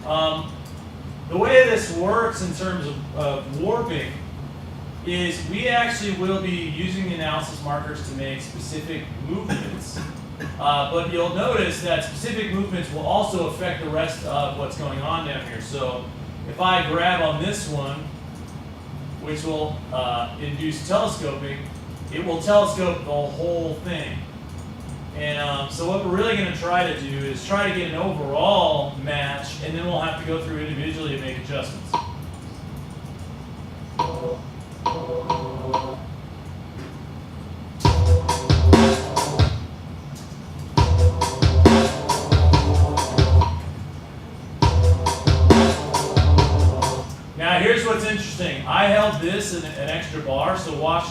The way this works in terms of warping is we actually will be using the analysis markers to make specific movements. But you'll notice that specific movements will also affect the rest of what's going on down here. So if I grab on this one, which will induce telescoping, it will telescope the whole thing. And so what we're really going to try to do is try to get an overall match, and then we'll have to go through individually and make adjustments. Now here's what's interesting. I held this in an extra bar, so watch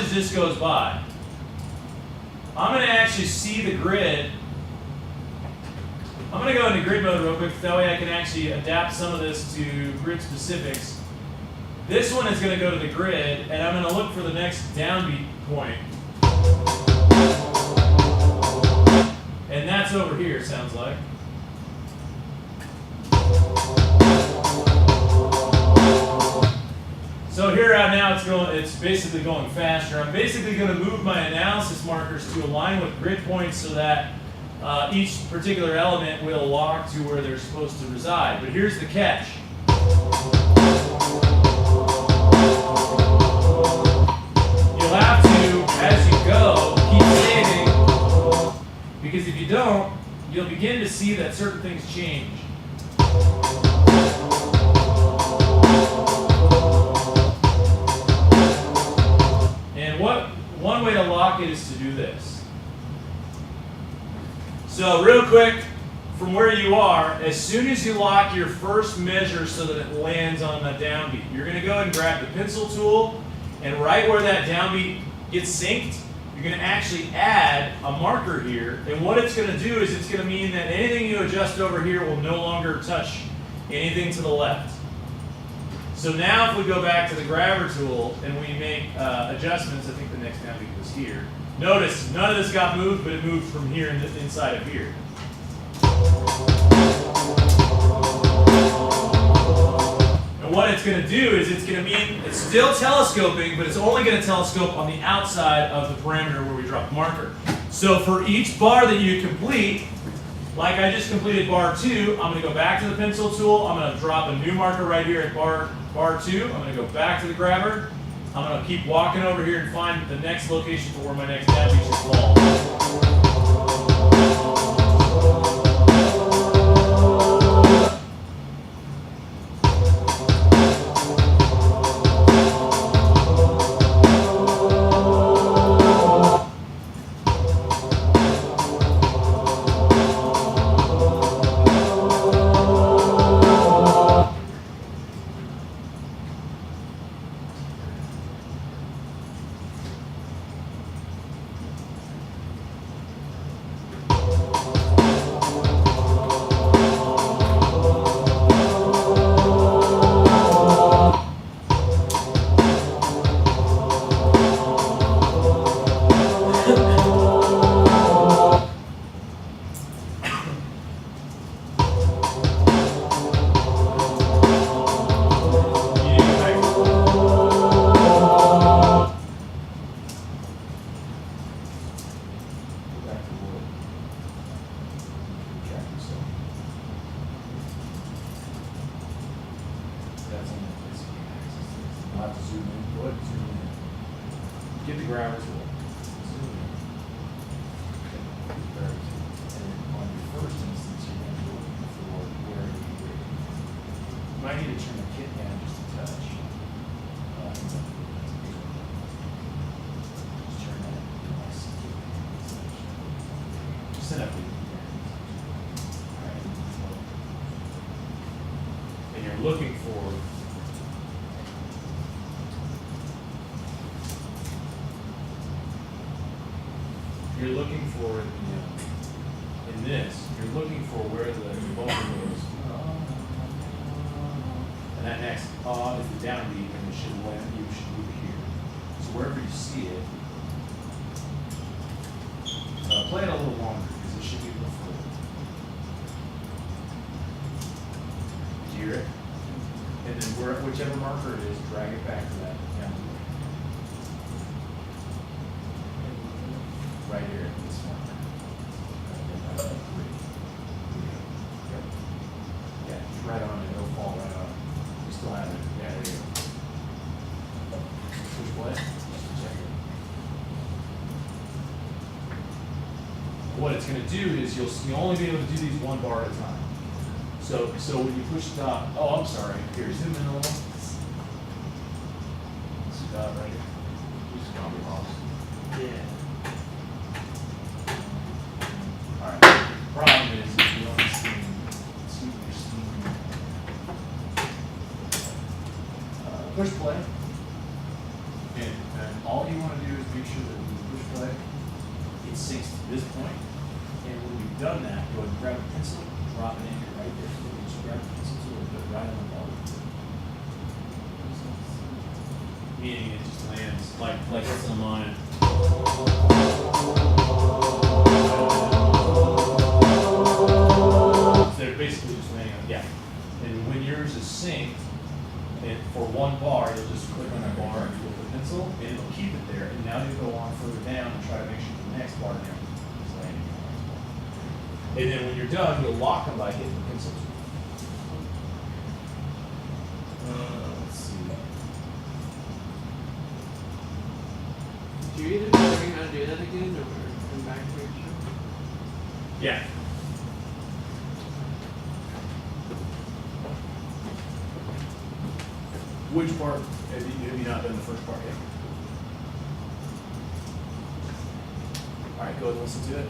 as this goes by. I'm going to actually see the grid. I'm going to go into grid mode real quick, that way I can actually adapt some of this to grid specifics. This one is going to go to the grid, and I'm going to look for the next downbeat point. And that's over here, sounds like. So here out now it's basically going faster. I'm basically going to move my analysis markers to align with grid points so that each particular element will lock to where they're supposed to reside. But here's the catch. You'll have to, as you go, keep saving, because if you don't, you'll begin to see that certain things change. One way to lock it is to do this. So real quick, from where you are, as soon as you lock your first measure so that it lands on the downbeat, you're going to go and grab the pencil tool, and right where that downbeat gets synced, you're going to actually add a marker here. And what it's going to do is it's going to mean that anything you adjust over here will no longer touch anything to the left. So now if we go back to the grabber tool and we make adjustments, I think the next downbeat was here. Notice none of this got moved, but it moved from here inside of here. And what it's going to do is it's going to mean it's still telescoping, but it's only going to telescope on the outside of the parameter where we drop the marker. So for each bar that you complete, like I just completed bar 2, I'm going to go back to the pencil tool. I'm going to drop a new marker right here at bar 2. I'm going to go back to the grabber. I'm going to keep walking over here and find the next location for where my next downbeat should fall. Get the grabber tool. Zoom in. And on your first instance, you're going to be looking for where the grid. You might need to turn the kit down just a touch. Just turn that nice. Just set up the Alright. And you're looking for in this, you're looking for where the vocal goes. And that next is the downbeat, and it should land, you should move here. So wherever you see it, play it a little longer, because it should be before. Did you hear it? And then whichever marker it is, drag it back to that downbeat. what it's going to do is you'll only be able to do these one bar at a time. So when you push stop, oh, I'm sorry. Here, zoom in a little. Stop right here. Just copy lost.
Yeah.
All right. Problem is you only see your steam. Push play. And all you want to do is make sure that when you push play, it sinks to this point. And when you've done that, go ahead and grab a pencil, drop an anchor right there. So you just grab the pencil tool and put it right on the ball. Meaning it just lands like it's on mine. So they're basically just landing on, yeah. And when yours is synced, and for one bar, you'll just click on that bar with the pencil, and it'll keep it there. And now you go on further down and try to make sure the next bar now is landing on the next bar. And then when you're done, you'll lock them by hitting the pencil. Let's see.
Do you either learn how to do that again or come back to your show?
Yeah. Which part have you not done the first part yet? All right, go ahead and listen to it.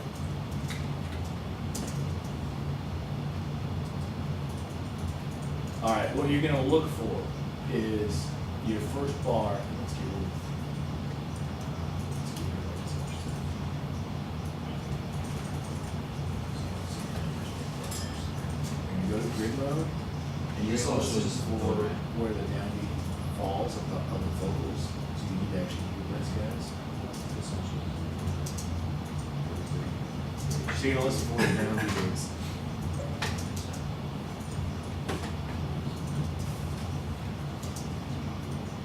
All right, what you're gonna look for is your first bar. Let's get rid of. You're gonna go to grid mode, and
This
you're
all
gonna
shows
listen
for-
for where the downbeat falls of the vocals. So you need to actually hear those guys. This one shows. So you're gonna listen for where the downbeat is.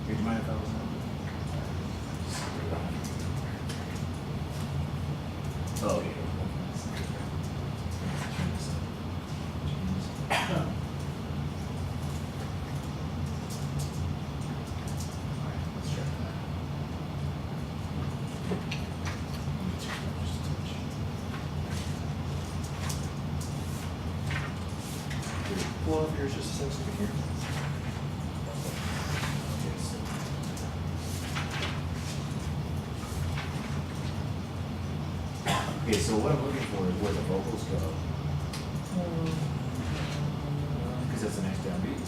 Here, do you mind if I was on? Oh, yeah. Let's try that.
Pull up yours just a second so we can hear.
Okay, so what I'm looking for is where the vocals go. Because that's the next downbeat.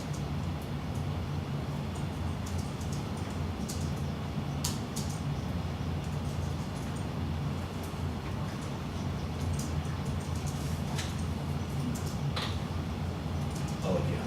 Oh, yeah.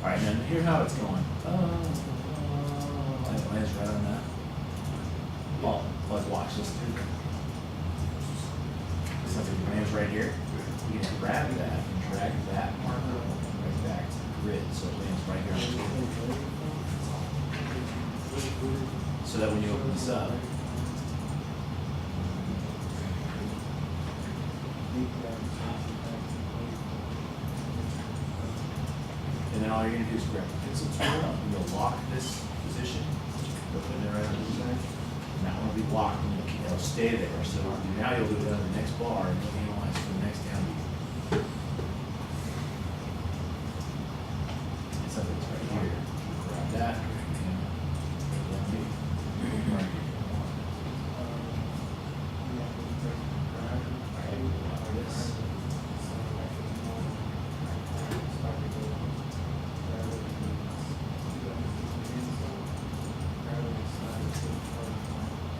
All right, then hear how it's going. It lands right on that. Oh, like watch this. This lands right here. You can grab that and drag that marker right back to the grid, so it lands right here on the table. So that when you open this up, and then all you're gonna do is grab the pencil tool and you'll lock this position. You'll put it right on the side. And that one will be locked and it'll stay there. So now you'll do it on the next bar and you'll analyze for the next downbeat. It's up it's right here. Grab that. And downbeat. Right here. This.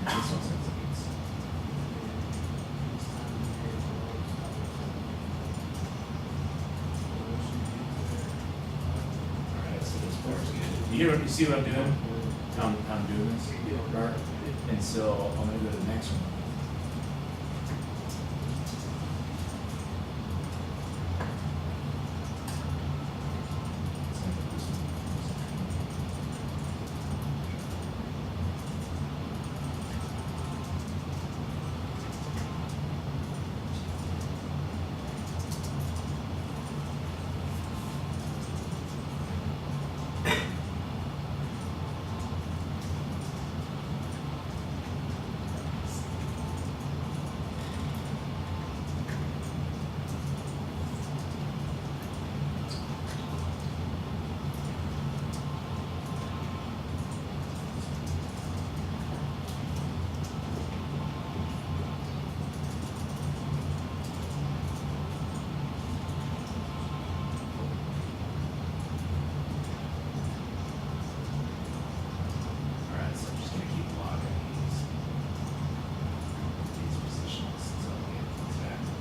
This one's
You see what I'm doing? How I'm doing this? Right? And so I'm gonna go to the next one. Alright, so I'm just gonna keep locking these positions until I get exactly.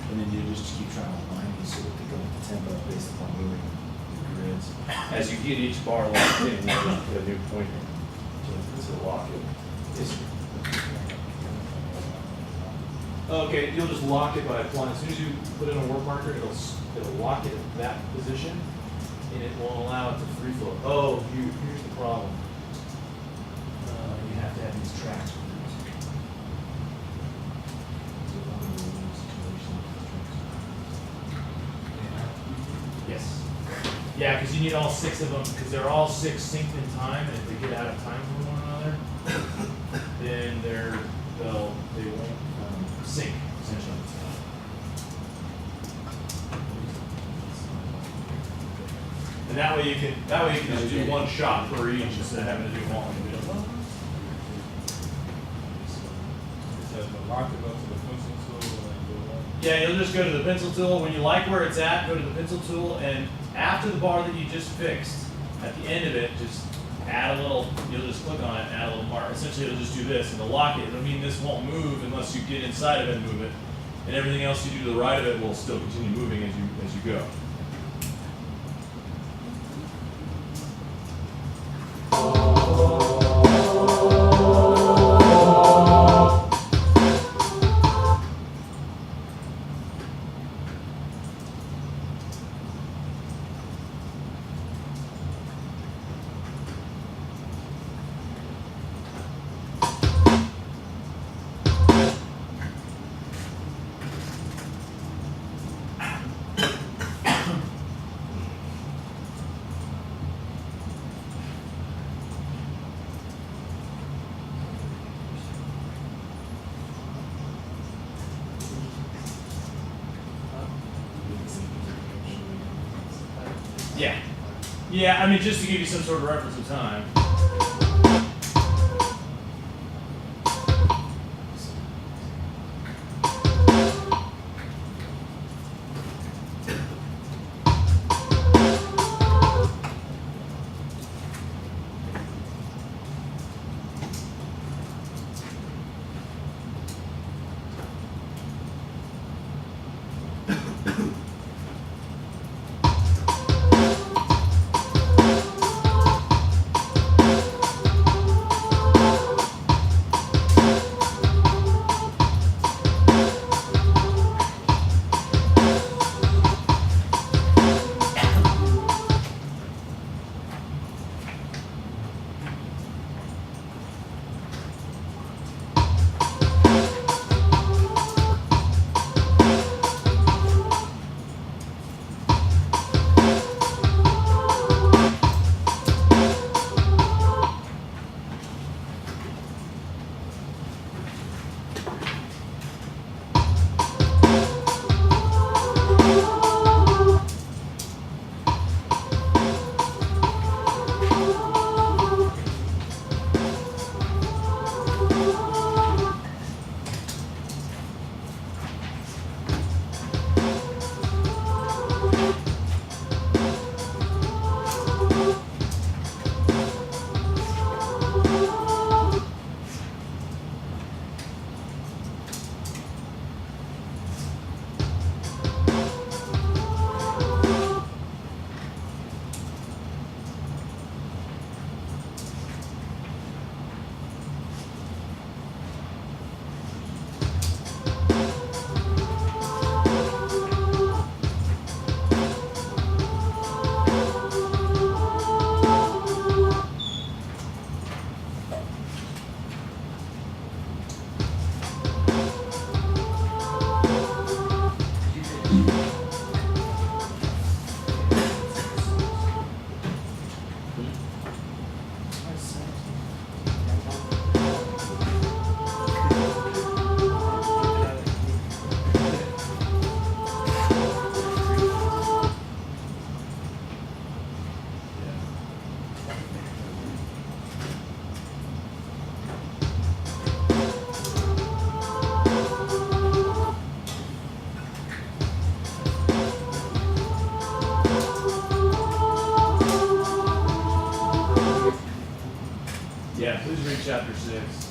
And then you just keep trying to align these so that they go with the tempo based upon moving the grids.
As you get each bar locked in, you put a new point to lock it.
Okay, you'll just lock it by applying. As soon as you put in a work marker, it'll lock it at that position, and it won't allow it to free flow. Oh, here's the problem.
You have to have these tracks.
Yes. Yeah, because you need all 6 of them, because they're all 6 synced in time, and if they get out of time from one another, then they won't sync, essentially. And that way you can just do one shot per each instead of having to do all individual.
Lock it up to the pencil tool and do that.
Yeah, you'll just go to the pencil tool. When you like where it's at, go to the pencil tool, and after the bar that you just fixed, at the end of it, just add a little, you'll just click on it, add a little mark. Essentially, it'll just do this, and it'll lock it. It'll mean this won't move unless you get inside of it and move it. And everything else you do to the right of it will still continue moving as you go. Yeah. Yeah, I mean, just to give you some sort of reference of time. Yeah, please read chapter 6.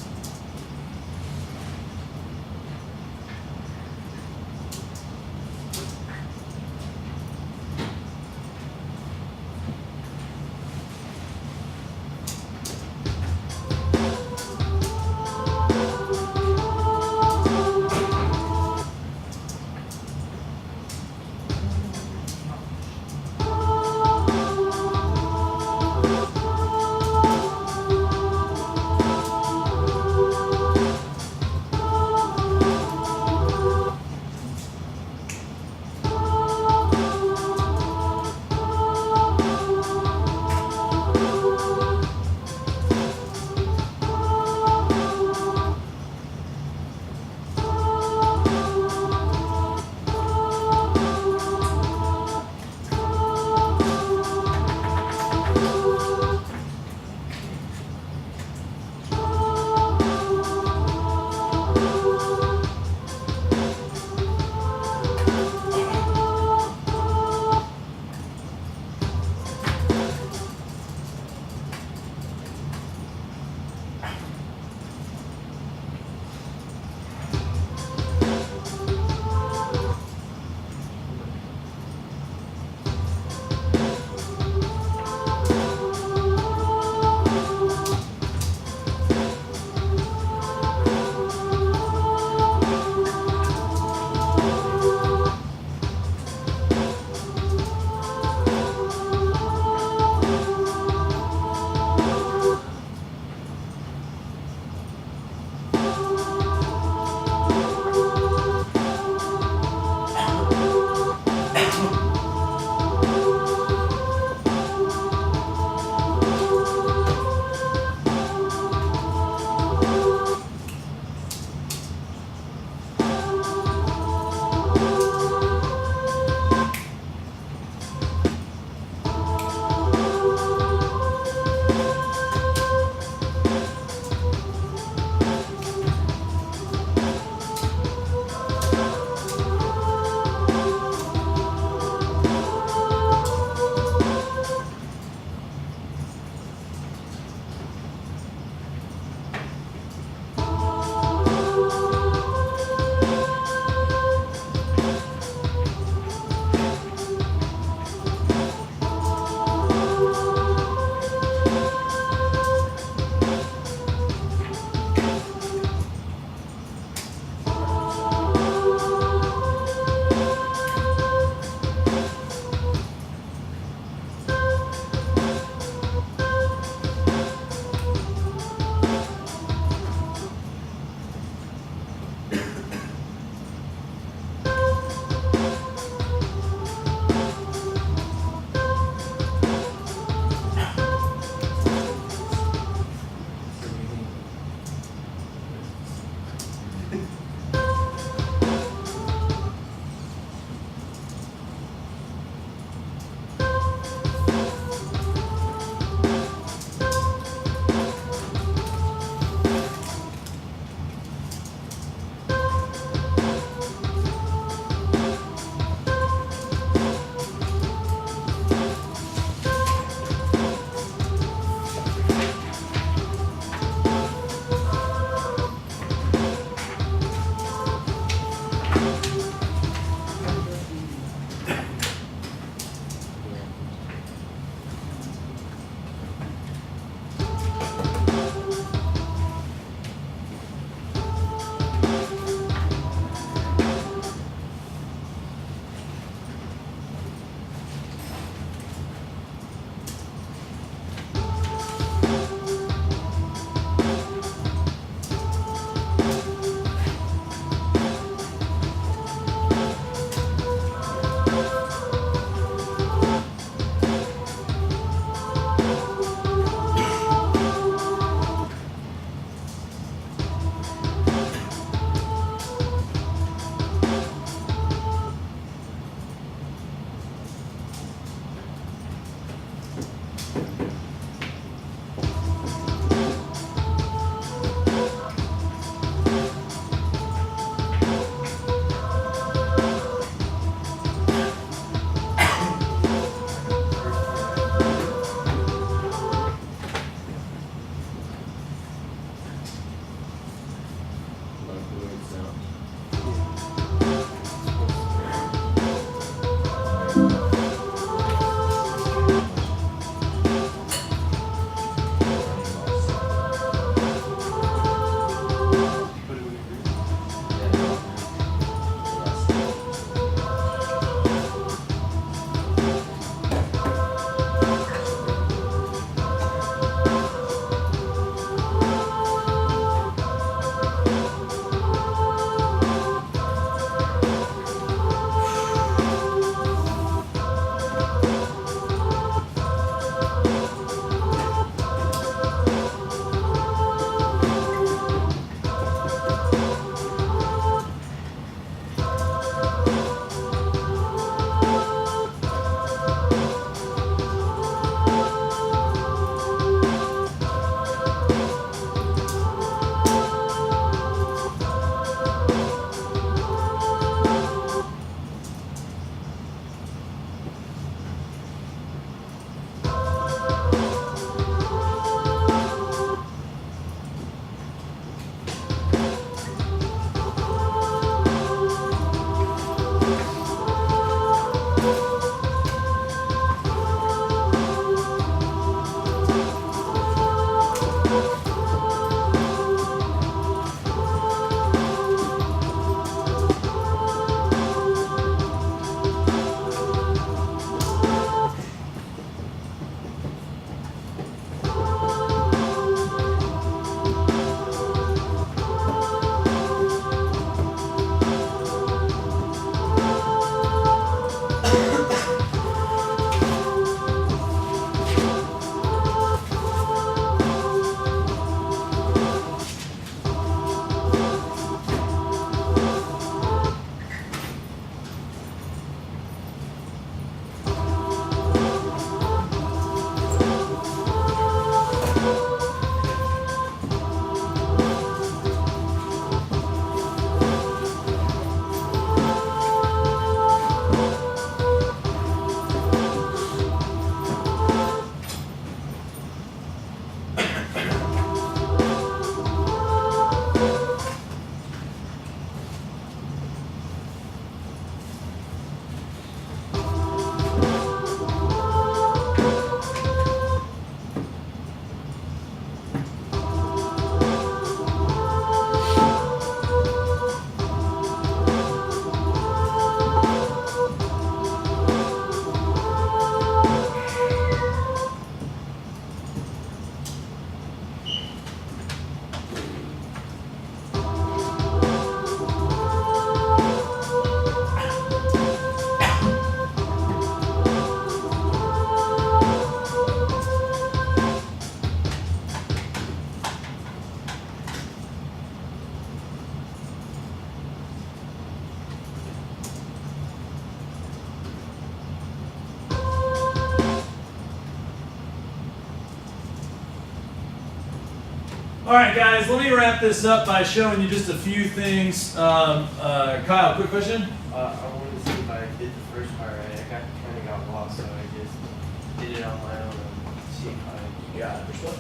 All right, guys, let me wrap this up by showing you just a few things. Kyle, quick question?
I wanted to see if I did the first part right. I kind of got lost, so I just did it on my own and see if I.
Yeah, first one.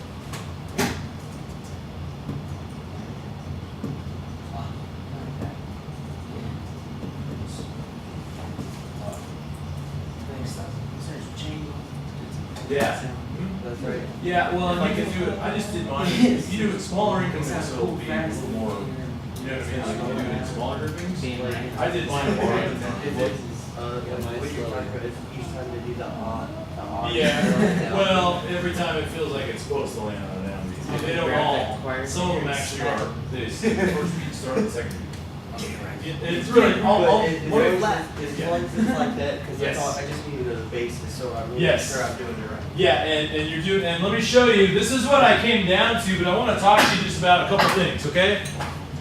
Yeah.
That's right.
Yeah, well, and you can do it. I just did mine. If you do it smaller increments, it'll be a little more. You know what I mean? Like you do it in smaller groupings. I did mine more.
What you're talking about is each time they do the odd.
Yeah. Well, every time it feels like it's supposed to land on an down beat. They don't all. Some of them actually are. They say the first beat start, the second beat. It's really all.
Is one like that? Because
Yes.
I just needed a basis, so I'm really
Yes.
sure I'm doing it right.
Yeah, and you're doing. And let me show you. This is what I came down to, but I want to talk to you just about a couple things, okay?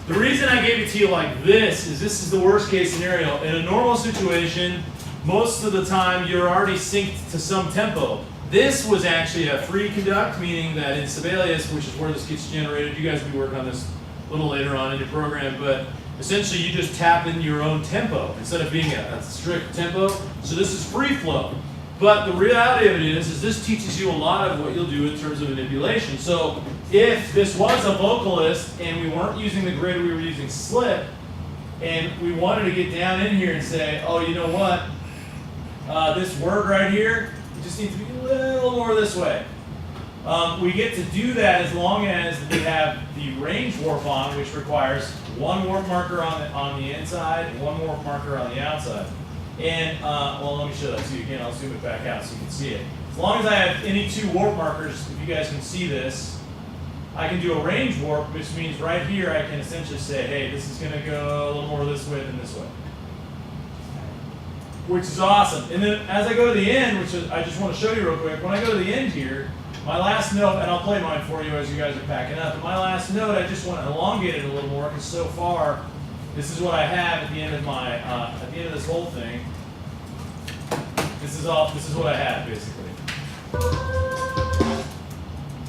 The reason I gave it to you like this is the worst case scenario. In a normal situation, most of the time you're already synced to some tempo. This was actually a free conduct, meaning that in Sibelius, which is where this gets generated, you guys will be working on this a little later on in your program, but essentially you just tap in your own tempo instead of being a strict tempo. So this is free flow. But the reality of it is this teaches you a lot of what you'll do in terms of manipulation. So if this was a vocalist and we weren't using the grid, we were using slip, and we wanted to get down in here and say, oh, you know what? This word right here, it just needs to be a little more this way. We get to do that as long as we have the range warp on, which requires one warp marker on the inside and one warp marker on the outside. And, well, let me show that to you again. I'll zoom it back out so you can see it. As long as I have any two warp markers, if you guys can see this, I can do a range warp, which means right here I can essentially say, hey, this is going to go a little more this way than this way. Which is awesome. And then as I go to the end, which is, I just want to show you real quick, when I go to the end here, my last note, and I'll play mine for you as you guys are packing up, but my last note, I just want to elongate it a little more, because so far, this is what I have at the end of my, at the end of this whole thing. This is what I have, basically.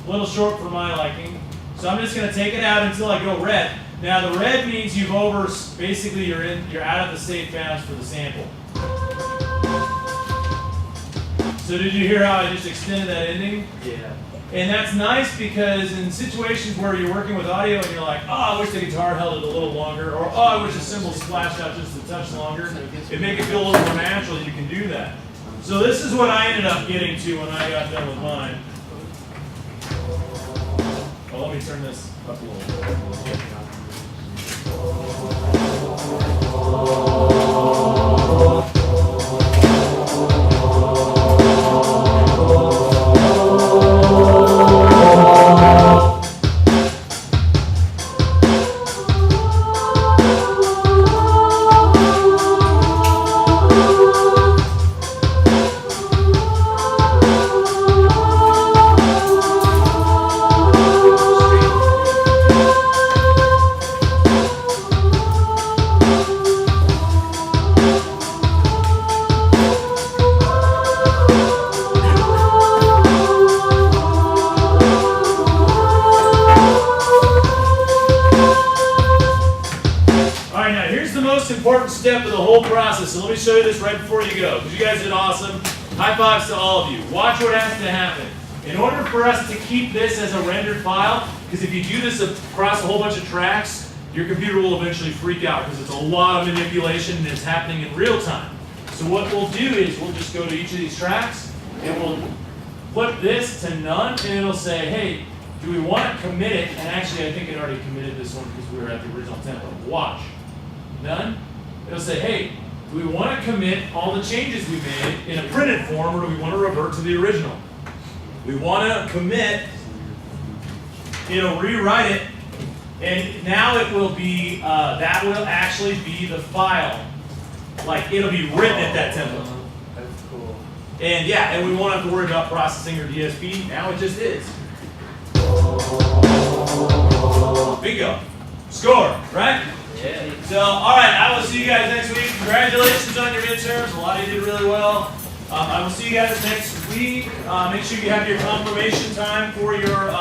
A little short for my liking. So I'm just going to take it out until I go red. Now the red means you've basically you're out of the safe bounds for the sample. So did you hear how I just extended that ending?
Yeah.
And that's nice because in situations where you're working with audio and you're like, oh, I wish the guitar held it a little longer, or oh, I wish the cymbal splashed out just a touch longer, it make it feel a little more natural, you can do that. So this is what I ended up getting to when I got done with mine. Well, let me turn this up a little bit. Important step of the whole process, so let me show you this right before you go, because you guys did awesome. High fives to all of you. Watch what has to happen. In order for us to keep this as a rendered file, because if you do this across a whole bunch of tracks, your computer will eventually freak out because it's a lot of manipulation and it's happening in real time. So what we'll do is we'll just go to each of these tracks and we'll flip this to none, and it'll say, hey, do we want to commit it? And actually I think it already committed this one because we were at the original tempo. Watch. None. It'll say, hey, do we want to commit all the changes we made in a printed form, or do we want to revert to the original? We want to commit, it'll rewrite it, and now it will be, that will actually be the file. Like, it'll be written at that tempo.
That's cool.
And yeah, and we won't have to worry about processing or DSP. Now it just is. Bingo. Score, right?
Yeah.
So, all right, I will see you guys next week. Congratulations on your midterms. A lot of you did really well. I will see you guys next week. Make sure you have your confirmation time for your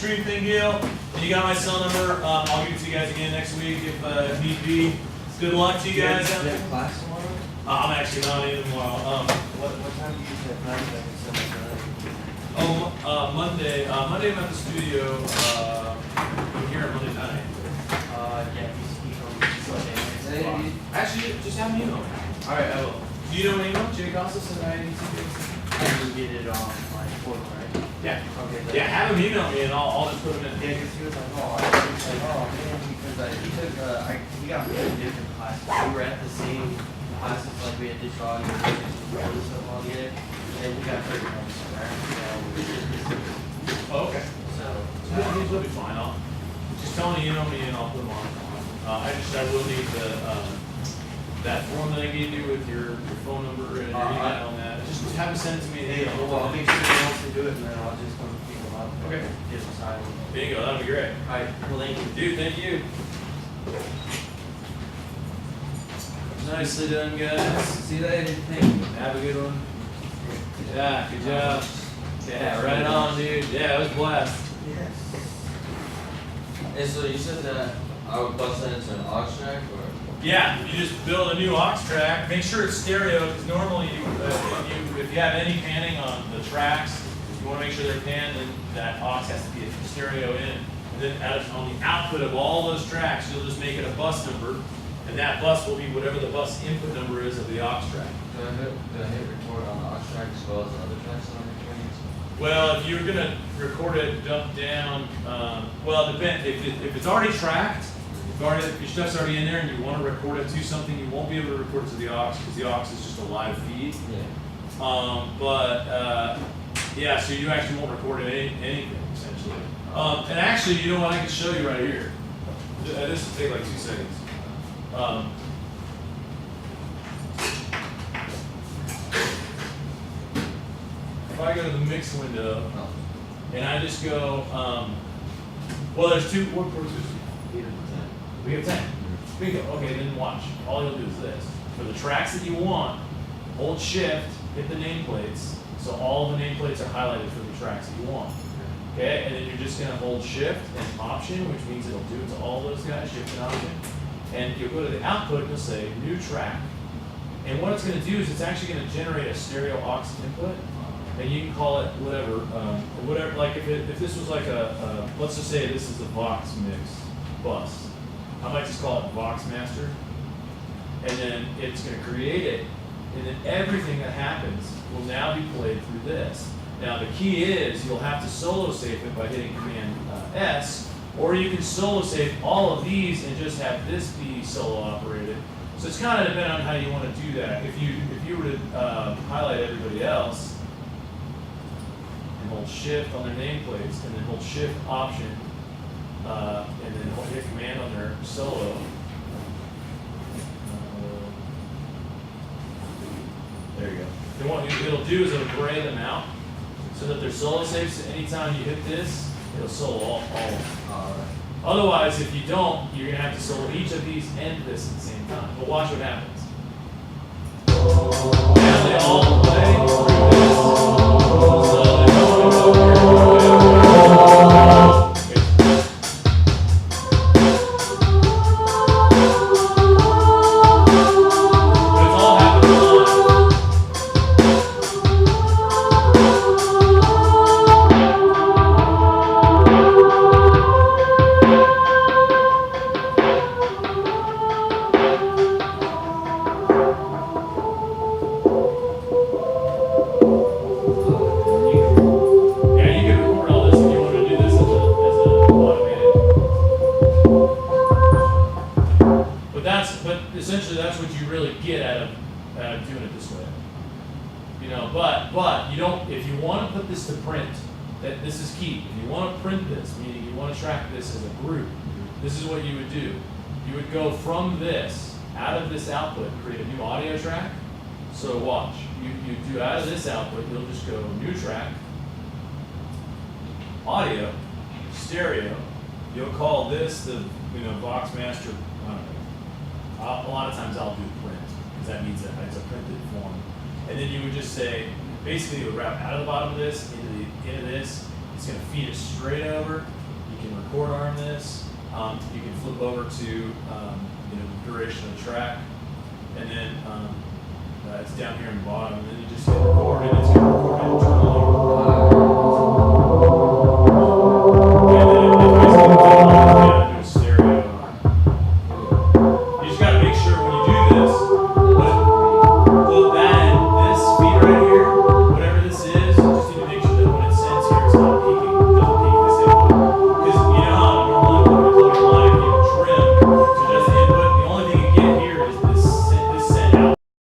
stream thing deal. And you got my cell number. I'll give it to you guys again next week if need be. Good luck to you guys.
Do you have class tomorrow?
I'm actually not in tomorrow.
What time do you usually have class? I can send my
Monday. Monday I'm at the studio. I'm here on Monday night.
Yeah, he's on Sunday.
Actually, just have me email me. All right, I will. Do you know my email? Jay Casas at IATC?
I can get it on my portal, right?
Yeah.
Okay.
Yeah, have him email me and I'll just put him in.
Yeah, because he was like, oh, man, because he took, we got really different classes. We were at the same classes, like we had digital audio, and stuff all together, and we got 30 minutes, right?
Oh, okay.
So,
He'll be fine. I'll just tell him to email me and I'll put him on. I will need that form that I gave you with your phone number and your email on that. Just have him send it to me. Hey,
I'll make sure he wants to do it, and then I'll just come pick him up.
Okay.
Get him signed.
Bingo, that'll be great.
Alright, well, thank you.
Dude, thank you. Nicely done, guys.
See you later. Thank you.
Have a good one. Yeah, good job. Yeah, right on, dude. Yeah, it was a blast.
Yes.
And so you said that I would bust that into an aux track, or?
Yeah, you just build a new aux track. Make sure it's stereo, because normally if you have any panning on the tracks, you want to make sure they're panned, and that aux has to be a stereo in. And then on the output of all those tracks, you'll just make it a bus number, and that bus will be whatever the bus input number is of the aux track.
Do I hit record on the aux track as well as the other tracks that I'm recording?
Well, if you're gonna record it dump down, well, it depends. If it's already tracked, if your stuff's already in there and you want to record it to something, you won't be able to record it to the aux because the aux is just a live feed.
Yeah.
Yeah, so you actually won't record anything essentially. And actually, you know what? I can show you right here. This will take like 2 seconds. If I go to the mix window and I just go, well, there's two. What chords is it? We have 10. Bingo. Okay, then watch. All you'll do is this. For the tracks that you want, hold shift, hit the nameplates. So all the nameplates are highlighted for the tracks that you want. Okay, and then you're just gonna hold shift and option, which means it'll do it to all those guys, shift and option. And you'll go to the output and you'll say new track. And what it's gonna do is it's actually gonna generate a stereo aux input. And you can call it whatever, like if this was like let's just say this is the Vox mix bus. I might just call it Vox Master. And then it's going to create it. And then everything that happens will now be played through this. Now the key is you'll have to solo save it by hitting Command S, or you can solo save all of these and just have this be solo operated. So it's kind of dependent on how you want to do that. If you were to highlight everybody else and hold shift on their nameplates and then hold shift option, and then hit command on their solo. There you go. Then what it'll do is it'll gray them out so that their solo saves. Anytime you hit this, it'll solo all of them. Otherwise, if you don't, you're going to have to solo each of these and this at the same time. But watch what happens. Now they all play through this. So they don't go here. Essentially, that's what you really get out of doing it this way. You know, but you don't. If you want to put this to print, that this is key. If you want to print this, meaning you want to track this as a group, this is what you would do. You would go from this, out of this output, create a new audio track. So watch. You do out of this output, you'll just go new track, audio, stereo. You'll call this the Vox Master. A lot of times I'll do print because that means that it's a printed form. And then you would just say, basically you would wrap out of the bottom of this into this. It's going to feed it straight over. You can record arm this. You can flip over to the duration of the track, and then it's down here in the bottom. And then you just hit record, and it's going to record it.